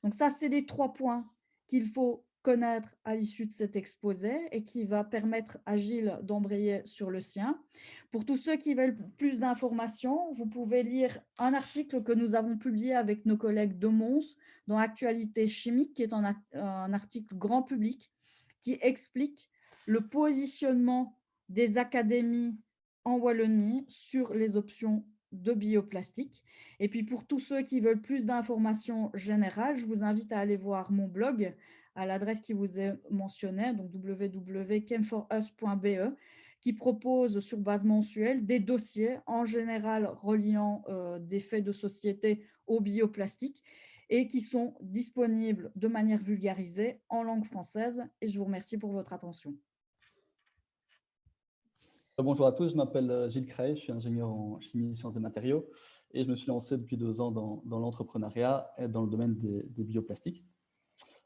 Donc ça, c'est les 3 points qu'il faut connaître à l'issue de cet exposé et qui va permettre à Gilles d'embrayer sur le sien. Pour tous ceux qui veulent plus d'informations, vous pouvez lire un article que nous avons publié avec nos collègues de Mons dans Actualité chimique, qui est un article grand public qui explique le positionnement des académies en Wallonie sur les options de bioplastique. Et puis pour tous ceux qui veulent plus d'informations générales, je vous invite à aller voir mon blog à l'adresse qui vous est mentionnée, donc www.chem4us.be, qui propose sur base mensuelle des dossiers en général reliant des faits de société au bioplastique et qui sont disponibles de manière vulgarisée en langue française. Et je vous remercie pour votre attention. Bonjour à tous, je m'appelle Gilles Cray, je suis ingénieur en chimie et sciences des matériaux et je me suis lancé depuis 2 ans dans l'entrepreneuriat et dans le domaine des bioplastiques.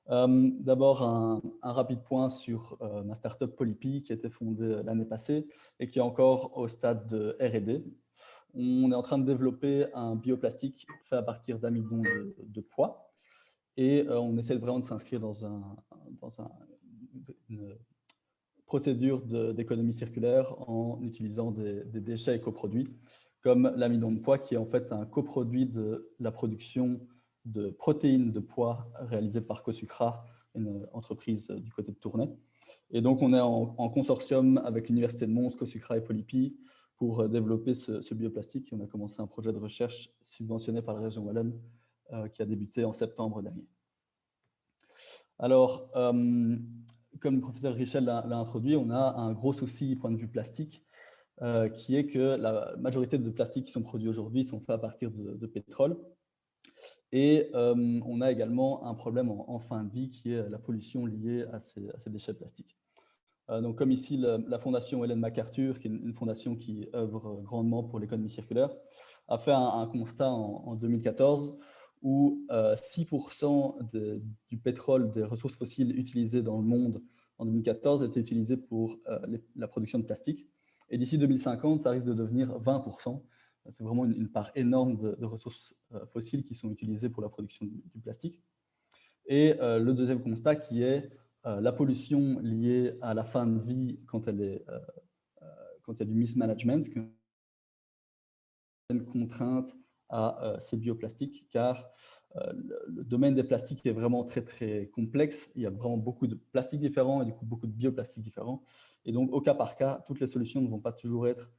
D'abord, un rapide point sur ma startup Polypi qui a été fondée l'année passée et qui est encore au stade de R&D. On est en train de développer un bioplastique fait à partir d'amidon de pois et on essaie vraiment de s'inscrire dans une procédure d'économie circulaire en utilisant des déchets écoproduits comme l'amidon de pois qui est en fait un coproduit de la production de protéines de pois réalisées par Cosucra, une entreprise du côté de Tournai. Et donc, on est en consortium avec l'Université de Mons, Cosucra et Polypi pour développer ce bioplastique. On a commencé un projet de recherche subventionné par la région Wallonne qui a débuté en septembre dernier. Alors, comme le professeur Richel l'a introduit, on a un gros souci point de vue plastique qui est que la majorité de plastiques qui sont produits aujourd'hui sont faits à partir de pétrole. Et on a également un problème en fin de vie qui est la pollution liée à ces déchets plastiques. Donc, comme ici, la fondation Ellen MacArthur, qui est une fondation qui œuvre grandement pour l'économie circulaire, a fait un constat en 2014 où 6% du pétrole des ressources fossiles utilisées dans le monde en 2014 étaient utilisées pour la production de plastique. Et d'ici 2050, ça risque de devenir 20%. C'est vraiment une part énorme de ressources fossiles qui sont utilisées pour la production du plastique. Et le deuxième constat qui est la pollution liée à la fin de vie quand quand il y a du mismanagement, une contrainte à ces bioplastiques, car le domaine des plastiques est vraiment très, très complexe. Il y a vraiment beaucoup de plastiques différents et du coup beaucoup de bioplastiques différents. Et donc, au cas par cas, toutes les solutions ne vont pas toujours être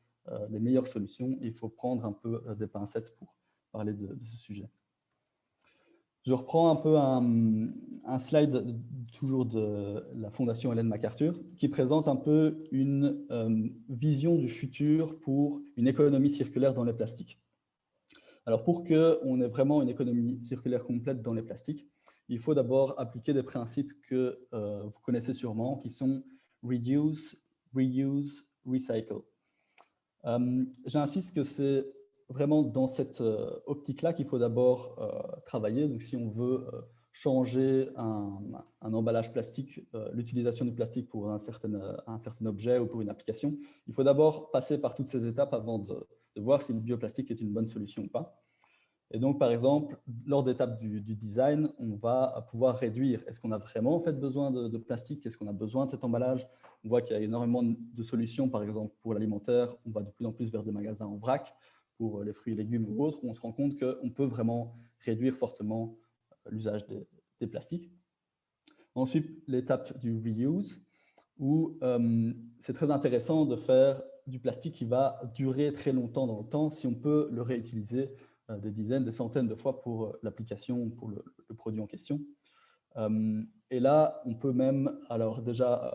les meilleures solutions. Il faut prendre un peu des pincettes pour parler de ce sujet. Je reprends un peu un slide toujours de la Fondation Ellen MacArthur qui présente un peu une vision du futur pour une économie circulaire dans les plastiques. Alors, pour qu'on ait vraiment une économie circulaire complète dans les plastiques, il faut d'abord appliquer des principes que vous connaissez sûrement, qui sont Reduce, Reuse, Recycle. J'insiste que c'est vraiment dans cette optique-là qu'il faut d'abord travailler. Donc, si on veut changer un emballage plastique, l'utilisation du plastique pour un certain objet ou pour une application, il faut d'abord passer par toutes ces étapes avant de voir si le bioplastique est une bonne solution ou pas. Et donc, par exemple, lors d'étapes du design, on va pouvoir réduire. Est-ce qu'on a vraiment en fait besoin de plastique? Est-ce qu'on a besoin de cet emballage? On voit qu'il y a énormément de solutions, par exemple, pour l'alimentaire. On va de plus en plus vers des magasins en vrac pour les fruits et légumes ou autres, où on se rend compte qu'on peut vraiment réduire fortement l'usage des plastiques. Ensuite, l'étape du reuse, où c'est très intéressant de faire du plastique qui va durer très longtemps dans le temps si on peut le réutiliser des dizaines, des centaines de fois pour l'application, pour le produit en question. Et là, on peut même alors déjà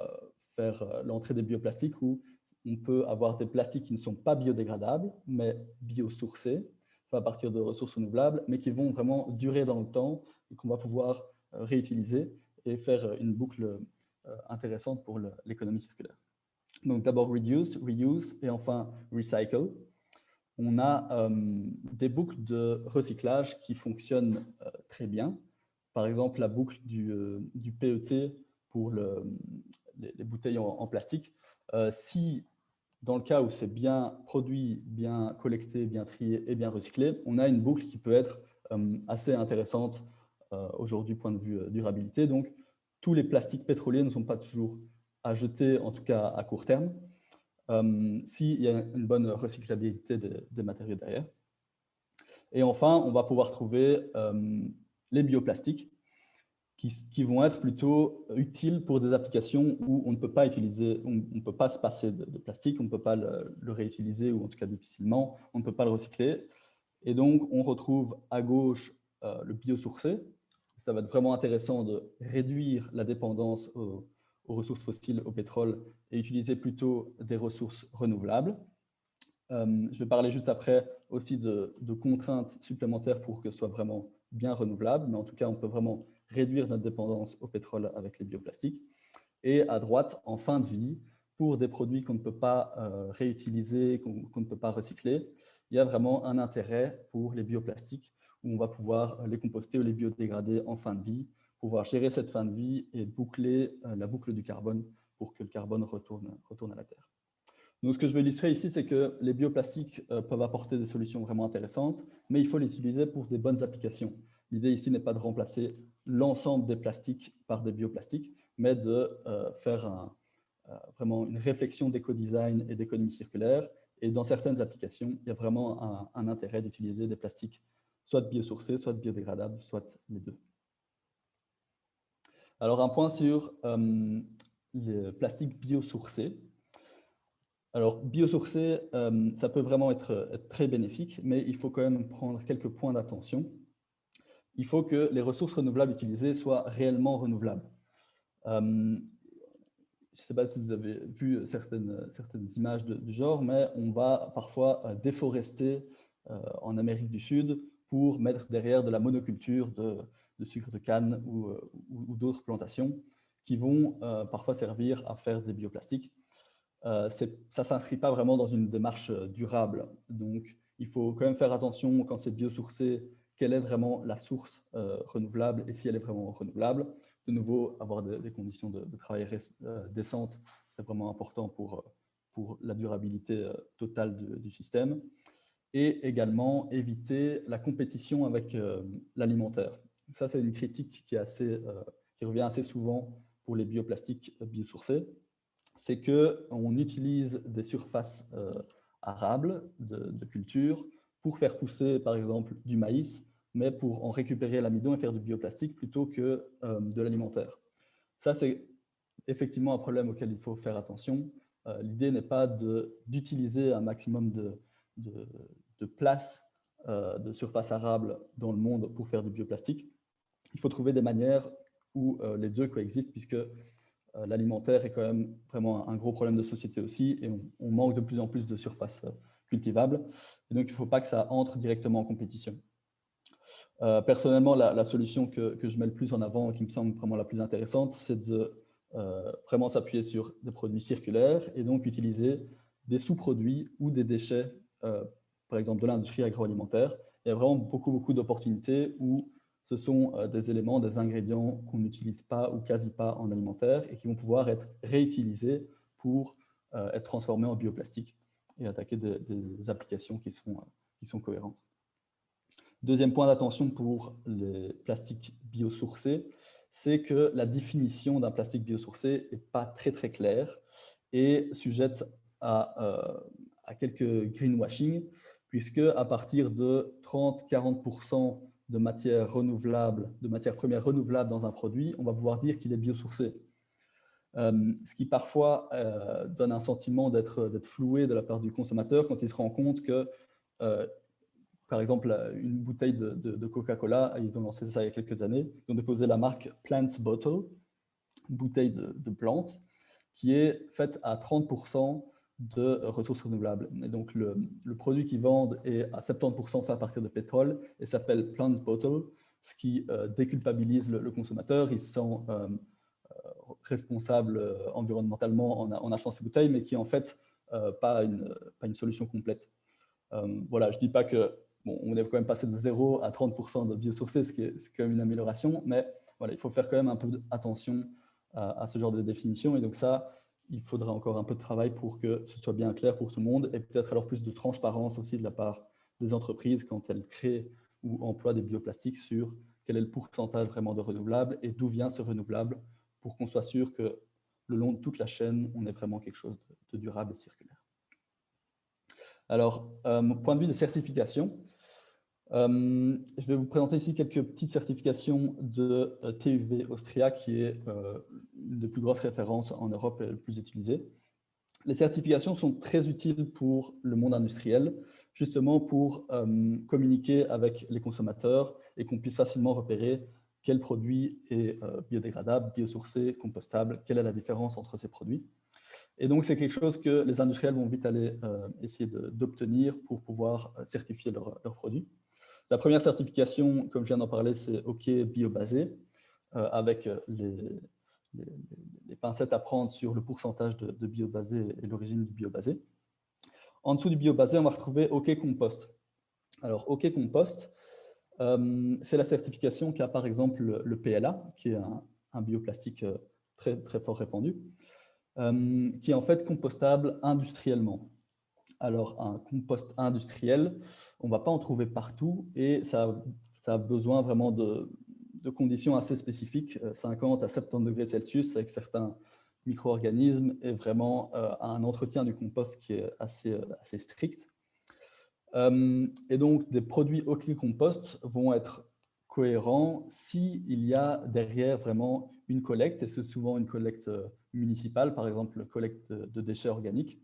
faire l'entrée des bioplastiques où on peut avoir des plastiques qui ne sont pas biodégradables, mais biosourcés, enfin à partir de ressources renouvelables, mais qui vont vraiment durer dans le temps et qu'on va pouvoir réutiliser et faire une boucle intéressante pour l'économie circulaire. Donc d'abord reduce, reuse et enfin recycle. On a des boucles de recyclage qui fonctionnent très bien. Par exemple, la boucle du PET pour les bouteilles en plastique. Si, dans le cas où c'est bien produit, bien collecté, bien trié et bien recyclé, on a une boucle qui peut être assez intéressante aujourd'hui, point de vue durabilité. Donc, tous les plastiques pétroliers ne sont pas toujours à jeter, en tout cas à court terme, s'il y a une bonne recyclabilité des matériaux derrière. Et enfin, on va pouvoir trouver les bioplastiques qui vont être plutôt utiles pour des applications où on ne peut pas utiliser, on ne peut pas se passer de plastique, on ne peut pas le réutiliser ou en tout cas difficilement, on ne peut pas le recycler. Et donc, on retrouve à gauche le biosourcé. Ça va être vraiment intéressant de réduire la dépendance aux ressources fossiles, au pétrole, et utiliser plutôt des ressources renouvelables. Je vais parler juste après aussi de contraintes supplémentaires pour que ce soit vraiment bien renouvelable, mais en tout cas, on peut vraiment réduire notre dépendance au pétrole avec les bioplastiques. Et à droite, en fin de vie, pour des produits qu'on ne peut pas réutiliser, qu'on ne peut pas recycler, il y a vraiment un intérêt pour les bioplastiques où on va pouvoir les composter ou les biodégrader en fin de vie, pouvoir gérer cette fin de vie et boucler la boucle du carbone pour que le carbone retourne à la Terre. Donc, ce que je veux illustrer ici, c'est que les bioplastiques peuvent apporter des solutions vraiment intéressantes, mais il faut les utiliser pour des bonnes applications. L'idée ici n'est pas de remplacer l'ensemble des plastiques par des bioplastiques, mais de faire vraiment une réflexion d'éco-design et d'économie circulaire. Et dans certaines applications, il y a vraiment un intérêt d'utiliser des plastiques soit biosourcés, soit biodégradables, soit les deux. Alors, un point sur les plastiques biosourcés. Alors, biosourcé, ça peut vraiment être très bénéfique, mais il faut quand même prendre quelques points d'attention. Il faut que les ressources renouvelables utilisées soient réellement renouvelables. Je ne sais pas si vous avez vu certaines images du genre, mais on va parfois déforester en Amérique du Sud pour mettre derrière de la monoculture de sucre de canne ou d'autres plantations qui vont parfois servir à faire des bioplastiques. Ça ne s'inscrit pas vraiment dans une démarche durable. Donc, il faut quand même faire attention quand c'est biosourcé, quelle est vraiment la source renouvelable et si elle est vraiment renouvelable. De nouveau, avoir des conditions de travail décentes, c'est vraiment important pour la durabilité totale du système. Et également éviter la compétition avec l'alimentaire. Ça, c'est une critique qui revient assez souvent pour les bioplastiques biosourcés. c'est qu'on utilise des surfaces arables de culture pour faire pousser, par exemple, du maïs, mais pour en récupérer l'amidon et faire du bioplastique plutôt que de l'alimentaire. Ça, c'est effectivement un problème auquel il faut faire attention. L'idée n'est pas d'utiliser un maximum de place de surface arable dans le monde pour faire du bioplastique. Il faut trouver des manières où les deux coexistent, puisque l'alimentaire est quand même vraiment un gros problème de société aussi, et on manque de plus en plus de surfaces cultivables. Et donc, il ne faut pas que ça entre directement en compétition. Personnellement, la solution que je mets le plus en avant, qui me semble vraiment la plus intéressante, c'est de vraiment s'appuyer sur des produits circulaires et donc utiliser des sous-produits ou des déchets, par exemple de l'industrie agroalimentaire. Il y a vraiment beaucoup d'opportunités où ce sont des éléments, des ingrédients qu'on n'utilise pas ou quasi pas en alimentaire et qui vont pouvoir être réutilisés pour être transformés en bioplastique et attaquer des applications qui sont cohérentes. Deuxième point d'attention pour les plastiques biosourcés, c'est que la définition d'un plastique biosourcé n'est pas très claire et sujette à quelques greenwashing, puisque à partir de 30-40% de matières renouvelables, de matières premières renouvelables dans un produit, on va pouvoir dire qu'il est biosourcé. Ce qui parfois donne un sentiment d'être floué de la part du consommateur quand il se rend compte que par exemple, une bouteille de Coca-Cola, ils ont lancé ça il y a quelques années, ils ont déposé la marque Plants Bottle, bouteille de plantes, qui est faite à 30% de ressources renouvelables. Et donc, le produit qu'ils vendent est à 70% fait à partir de pétrole et s'appelle Plant Bottle, ce qui déculpabilise le consommateur. Il se sent responsable environnementalement en achetant ces bouteilles, mais qui est en fait pas une solution complète. Voilà, je ne dis pas que bon, on est quand même passé de 0 à 30% de biosourcés, c'est quand même une amélioration, mais voilà, il faut faire quand même un peu attention à ce genre de définition. Et donc ça, il faudra encore un peu de travail pour que ce soit bien clair pour tout le monde et peut-être alors plus de transparence aussi de la part des entreprises quand elles créent ou emploient des bioplastiques sur quel est le pourcentage vraiment de renouvelables et d'où vient ce renouvelable pour qu'on soit sûr que le long de toute la chaîne, on ait vraiment quelque chose de durable et circulaire. Alors, point de vue des certifications, je vais vous présenter ici quelques petites certifications de TÜV Austria, qui est une des plus grosses références en Europe et le plus utilisée. Les certifications sont très utiles pour le monde industriel, justement pour communiquer avec les consommateurs et qu'on puisse facilement repérer quel produit est biodégradable, biosourcé, compostable, quelle est la différence entre ces produits. Et donc, c'est quelque chose que les industriels vont vite aller essayer d'obtenir pour pouvoir certifier leurs produits. La première certification, comme je viens d'en parler, c'est OK biobasé, avec les pincettes à prendre sur le pourcentage de biobasé et l'origine du biobasé. En dessous du biobasé, on va retrouver OK compost. Alors, OK compost, c'est la certification qu'a par exemple le PLA, qui est un bioplastique très fort répandu, qui est en fait compostable industriellement. Alors, un compost industriel, on ne va pas en trouver partout et ça a besoin vraiment de conditions assez spécifiques, 50 à 70 degrés Celsius avec certains micro-organismes et vraiment un entretien du compost qui est assez strict. Et donc, des produits OK compost vont être cohérents s'il y a derrière vraiment une collecte, et c'est souvent une collecte municipale, par exemple, la collecte de déchets organiques.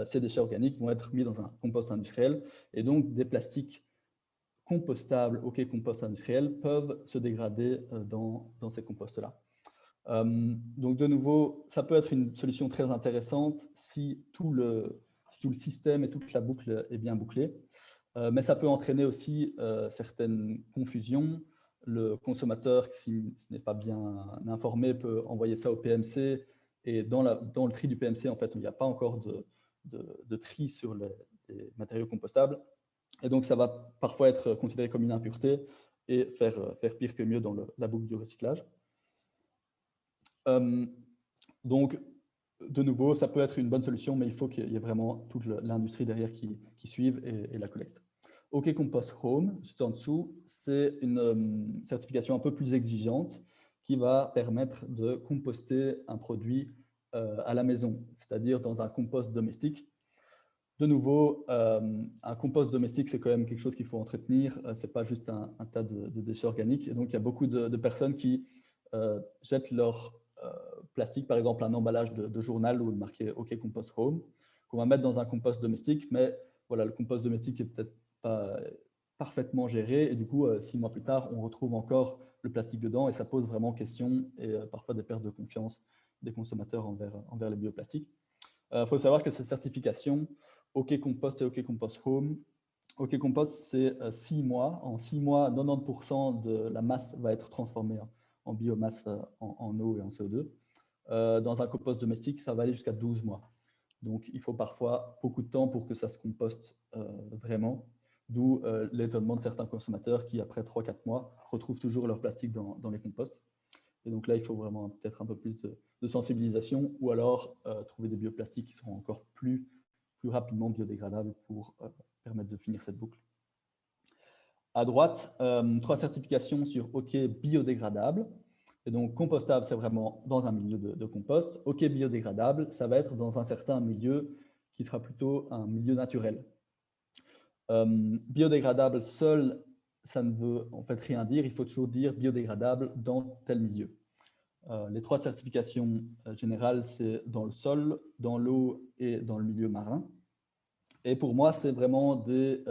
Ces déchets organiques vont être mis dans un compost industriel et donc des plastiques compostables, OK compost industriel, peuvent se dégrader dans ces composts-là. Donc de nouveau, ça peut être une solution très intéressante si tout le système et toute la boucle est bien bouclée, mais ça peut entraîner aussi certaines confusions. Le consommateur, si ce n'est pas bien informé, peut envoyer ça au PMC et dans le tri du PMC, en fait, il n'y a pas encore de tri sur les matériaux compostables. Et donc, ça va parfois être considéré comme une impureté et faire pire que mieux dans la boucle du recyclage. Donc, de nouveau, ça peut être une bonne solution, mais il faut qu'il y ait vraiment toute l'industrie derrière qui suive et la collecte. OK Compost Home, juste en dessous, c'est une certification un peu plus exigeante qui va permettre de composter un produit à la maison, c'est-à-dire dans un compost domestique. De nouveau, un compost domestique, c'est quand même quelque chose qu'il faut entretenir. Ce n'est pas juste un tas de déchets organiques. Et donc, il y a beaucoup de personnes qui jettent leur plastique, par exemple un emballage de journal où il est marqué OK Compost Home, qu'on va mettre dans un compost domestique. Mais voilà, le compost domestique n'est peut-être pas parfaitement géré. Et du coup, 6 mois plus tard, on retrouve encore le plastique dedans. Et ça pose vraiment question et parfois des pertes de confiance des consommateurs envers les bioplastiques. Il faut savoir que ces certifications, OK Compost et OK Compost Home, OK Compost, c'est 6 mois. En 6 mois, 90% de la masse va être transformée en biomasse, en eau et en CO2. Dans un compost domestique, ça va aller jusqu'à 12 mois. Donc, il faut parfois beaucoup de temps pour que ça se composte vraiment, d'où l'étonnement de certains consommateurs qui, après 3-4 mois, retrouvent toujours leur plastique dans les composts. Et donc là, il faut vraiment peut-être un peu plus de sensibilisation ou alors trouver des bioplastiques qui seront encore plus rapidement biodégradables pour permettre de finir cette boucle. À droite, 3 certifications sur OK biodégradable. Et donc, compostable, c'est vraiment dans un milieu de compost. OK biodégradable, ça va être dans un certain milieu qui sera plutôt un milieu naturel. Biodégradable seul, ça ne veut en fait rien dire. Il faut toujours dire biodégradable dans tel milieu. Les 3 certifications générales, c'est dans le sol, dans l'eau et dans le milieu marin. Et pour moi, c'est vraiment des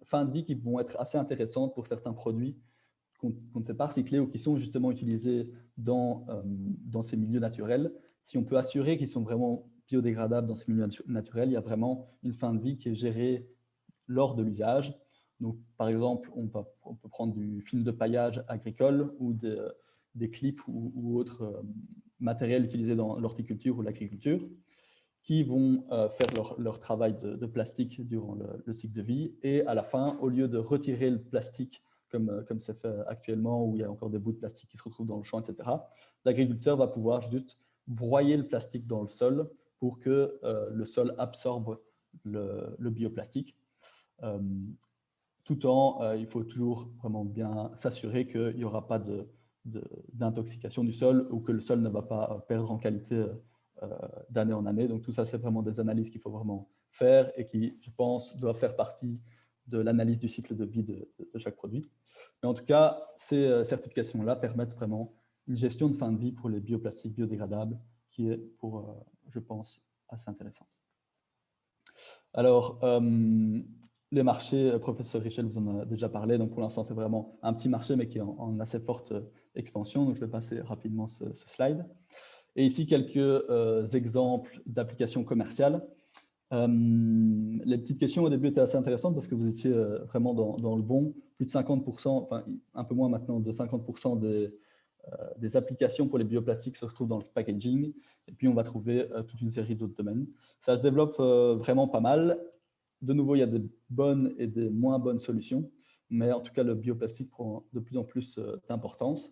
fins de vie qui vont être assez intéressantes pour certains produits qu'on ne sait pas recycler ou qui sont justement utilisés dans ces milieux naturels. Si on peut assurer qu'ils sont vraiment biodégradables dans ces milieux naturels, il y a vraiment une fin de vie qui est gérée lors de l'usage. Donc, par exemple, on peut prendre du film de paillage agricole ou des clips ou autres matériels utilisés dans l'horticulture ou l'agriculture qui vont faire leur travail de plastique durant le cycle de vie. Et à la fin, au lieu de retirer le plastique comme c'est fait actuellement, où il y a encore des bouts de plastique qui se retrouvent dans le champ, etc., l'agriculteur va pouvoir juste broyer le plastique dans le sol pour que le sol absorbe le bioplastique. Tout en, il faut toujours vraiment bien s'assurer qu'il n'y aura pas d'intoxication du sol ou que le sol ne va pas perdre en qualité d'année en année. Donc tout ça, c'est vraiment des analyses qu'il faut vraiment faire et qui, je pense, doivent faire partie de l'analyse du cycle de vie de chaque produit. Mais en tout cas, ces certifications-là permettent vraiment une gestion de fin de vie pour les bioplastiques biodégradables qui est, je pense, assez intéressante. Alors, les marchés, professeur Richel vous en a déjà parlé, donc pour l'instant, c'est vraiment un petit marché, mais qui est en assez forte expansion. Donc, je vais passer rapidement ce slide. Et ici, quelques exemples d'applications commerciales. Les petites questions au début étaient assez intéressantes parce que vous étiez vraiment dans le bon. Plus de 50%, enfin un peu moins maintenant, de 50% des applications pour les bioplastiques se retrouvent dans le packaging. Et puis, on va trouver toute une série d'autres domaines. Ça se développe vraiment pas mal. De nouveau, il y a des bonnes et des moins bonnes solutions. Mais en tout cas, le bioplastique prend de plus en plus d'importance.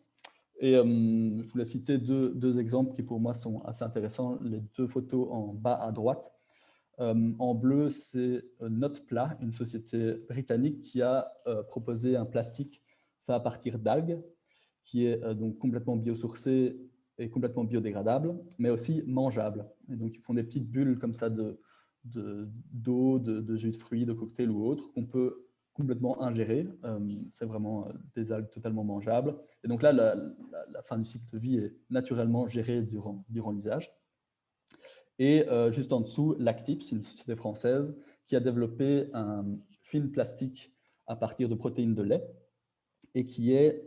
Et je voulais citer deux exemples qui pour moi sont assez intéressants. Les 2 photos en bas à droite. En bleu, c'est Notpla, une société britannique qui a proposé un plastique fait à partir d'algues, qui est donc complètement biosourcé et complètement biodégradable, mais aussi mangeable. Et donc, ils font des petites bulles comme ça d'eau, de jus de fruits, de cocktail ou autre, qu'on peut complètement ingéré. C'est vraiment des algues totalement mangeables. Et donc là, la fin du cycle de vie est naturellement gérée durant l'usage. Et juste en dessous, Lactips, une société française qui a développé un film plastique à partir de protéines de lait et qui est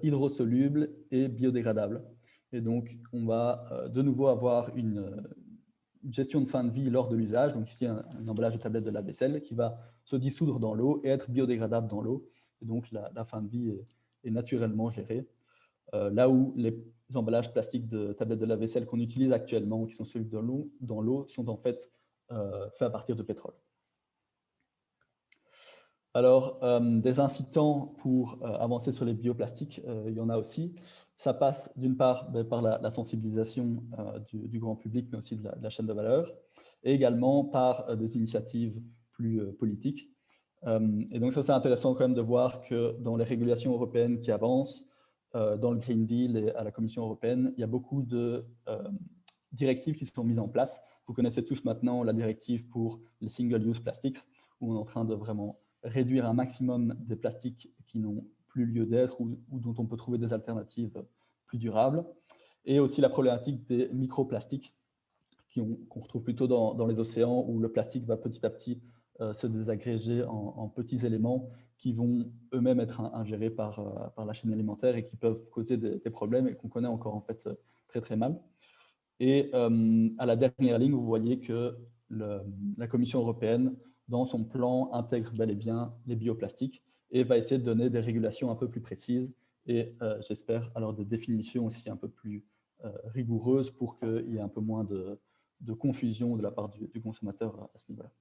hydrosoluble et biodégradable. Et donc, on va de nouveau avoir une gestion de fin de vie lors de l'usage. Donc ici, un emballage de tablette de lave-vaisselle qui va se dissoudre dans l'eau et être biodégradable dans l'eau. Et donc, la fin de vie est naturellement gérée. Là où les emballages plastiques de tablettes de lave-vaisselle qu'on utilise actuellement, qui sont ceux dans l'eau, sont en fait faits à partir de pétrole. Alors, des incitants pour avancer sur les bioplastiques, il y en a aussi. Ça passe d'une part par la sensibilisation du grand public, mais aussi de la chaîne de valeur, et également par des initiatives plus politiques. Et donc ça, c'est intéressant quand même de voir que dans les régulations européennes qui avancent, dans le Green Deal et à la Commission européenne, il y a beaucoup directives qui sont mises en place. Vous connaissez tous maintenant la directive pour les single-use plastics, où on est en train de vraiment réduire un maximum des plastiques qui n'ont plus lieu d'être ou dont on peut trouver des alternatives plus durables. Et aussi la problématique des microplastiques qu'on retrouve plutôt dans les océans, où le plastique va petit à petit se désagréger en petits éléments qui vont eux-mêmes être ingérés par la chaîne alimentaire et qui peuvent causer des problèmes et qu'on connaît encore en fait très très mal. Et à la dernière ligne, vous voyez que la Commission européenne, dans son plan, intègre bel et bien les bioplastiques et va essayer de donner des régulations un peu plus précises et j'espère alors des définitions aussi un peu plus rigoureuses pour qu'il y ait un peu moins de confusion de la part du consommateur à ce niveau-là.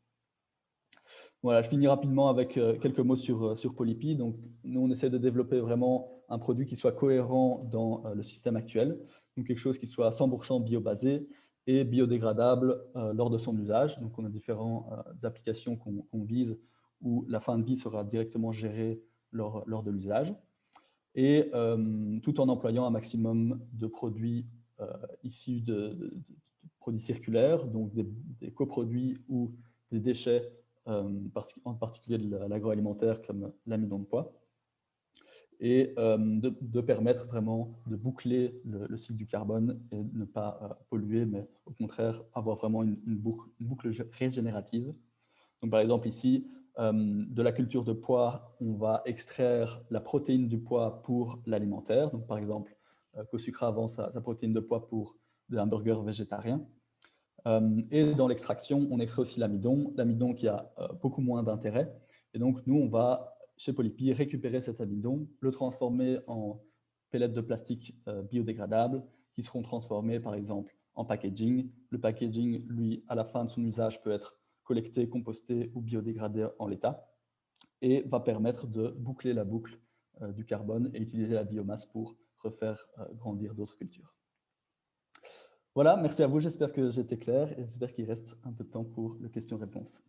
Voilà, je finis rapidement avec quelques mots sur Polypi. Donc, nous, on essaie de développer vraiment un produit qui soit cohérent dans le système actuel, donc quelque chose qui soit 100% biobasé et biodégradable lors de son usage. Donc, on a différentes applications qu'on vise où la fin de vie sera directement gérée lors de l'usage. Et tout en employant un maximum de produits issus de produits circulaires, donc des coproduits ou des déchets, en particulier de l'agroalimentaire comme l'amidon de pois, et de permettre vraiment de boucler le cycle du carbone et ne pas polluer, mais au contraire avoir vraiment une boucle régénérative. Donc, par exemple, ici, de la culture de pois, on va extraire la protéine du pois pour l'alimentaire. Donc, par exemple, Cosucra vend sa protéine de pois pour des hamburgers végétariens. Et dans l'extraction, on extrait aussi l'amidon qui a beaucoup moins d'intérêt. Et donc, nous, on va, chez Polypi, récupérer cet amidon, le transformer en pellets de plastique biodégradables qui seront transformés, par exemple, en packaging. Le packaging, lui, à la fin de son usage, peut être collecté, composté ou biodégradé en l'état et va permettre de boucler la boucle du carbone et utiliser la biomasse pour refaire grandir d'autres cultures. Voilà, merci à vous, j'espère que j'étais clair et j'espère qu'il reste un peu de temps pour les questions-réponses.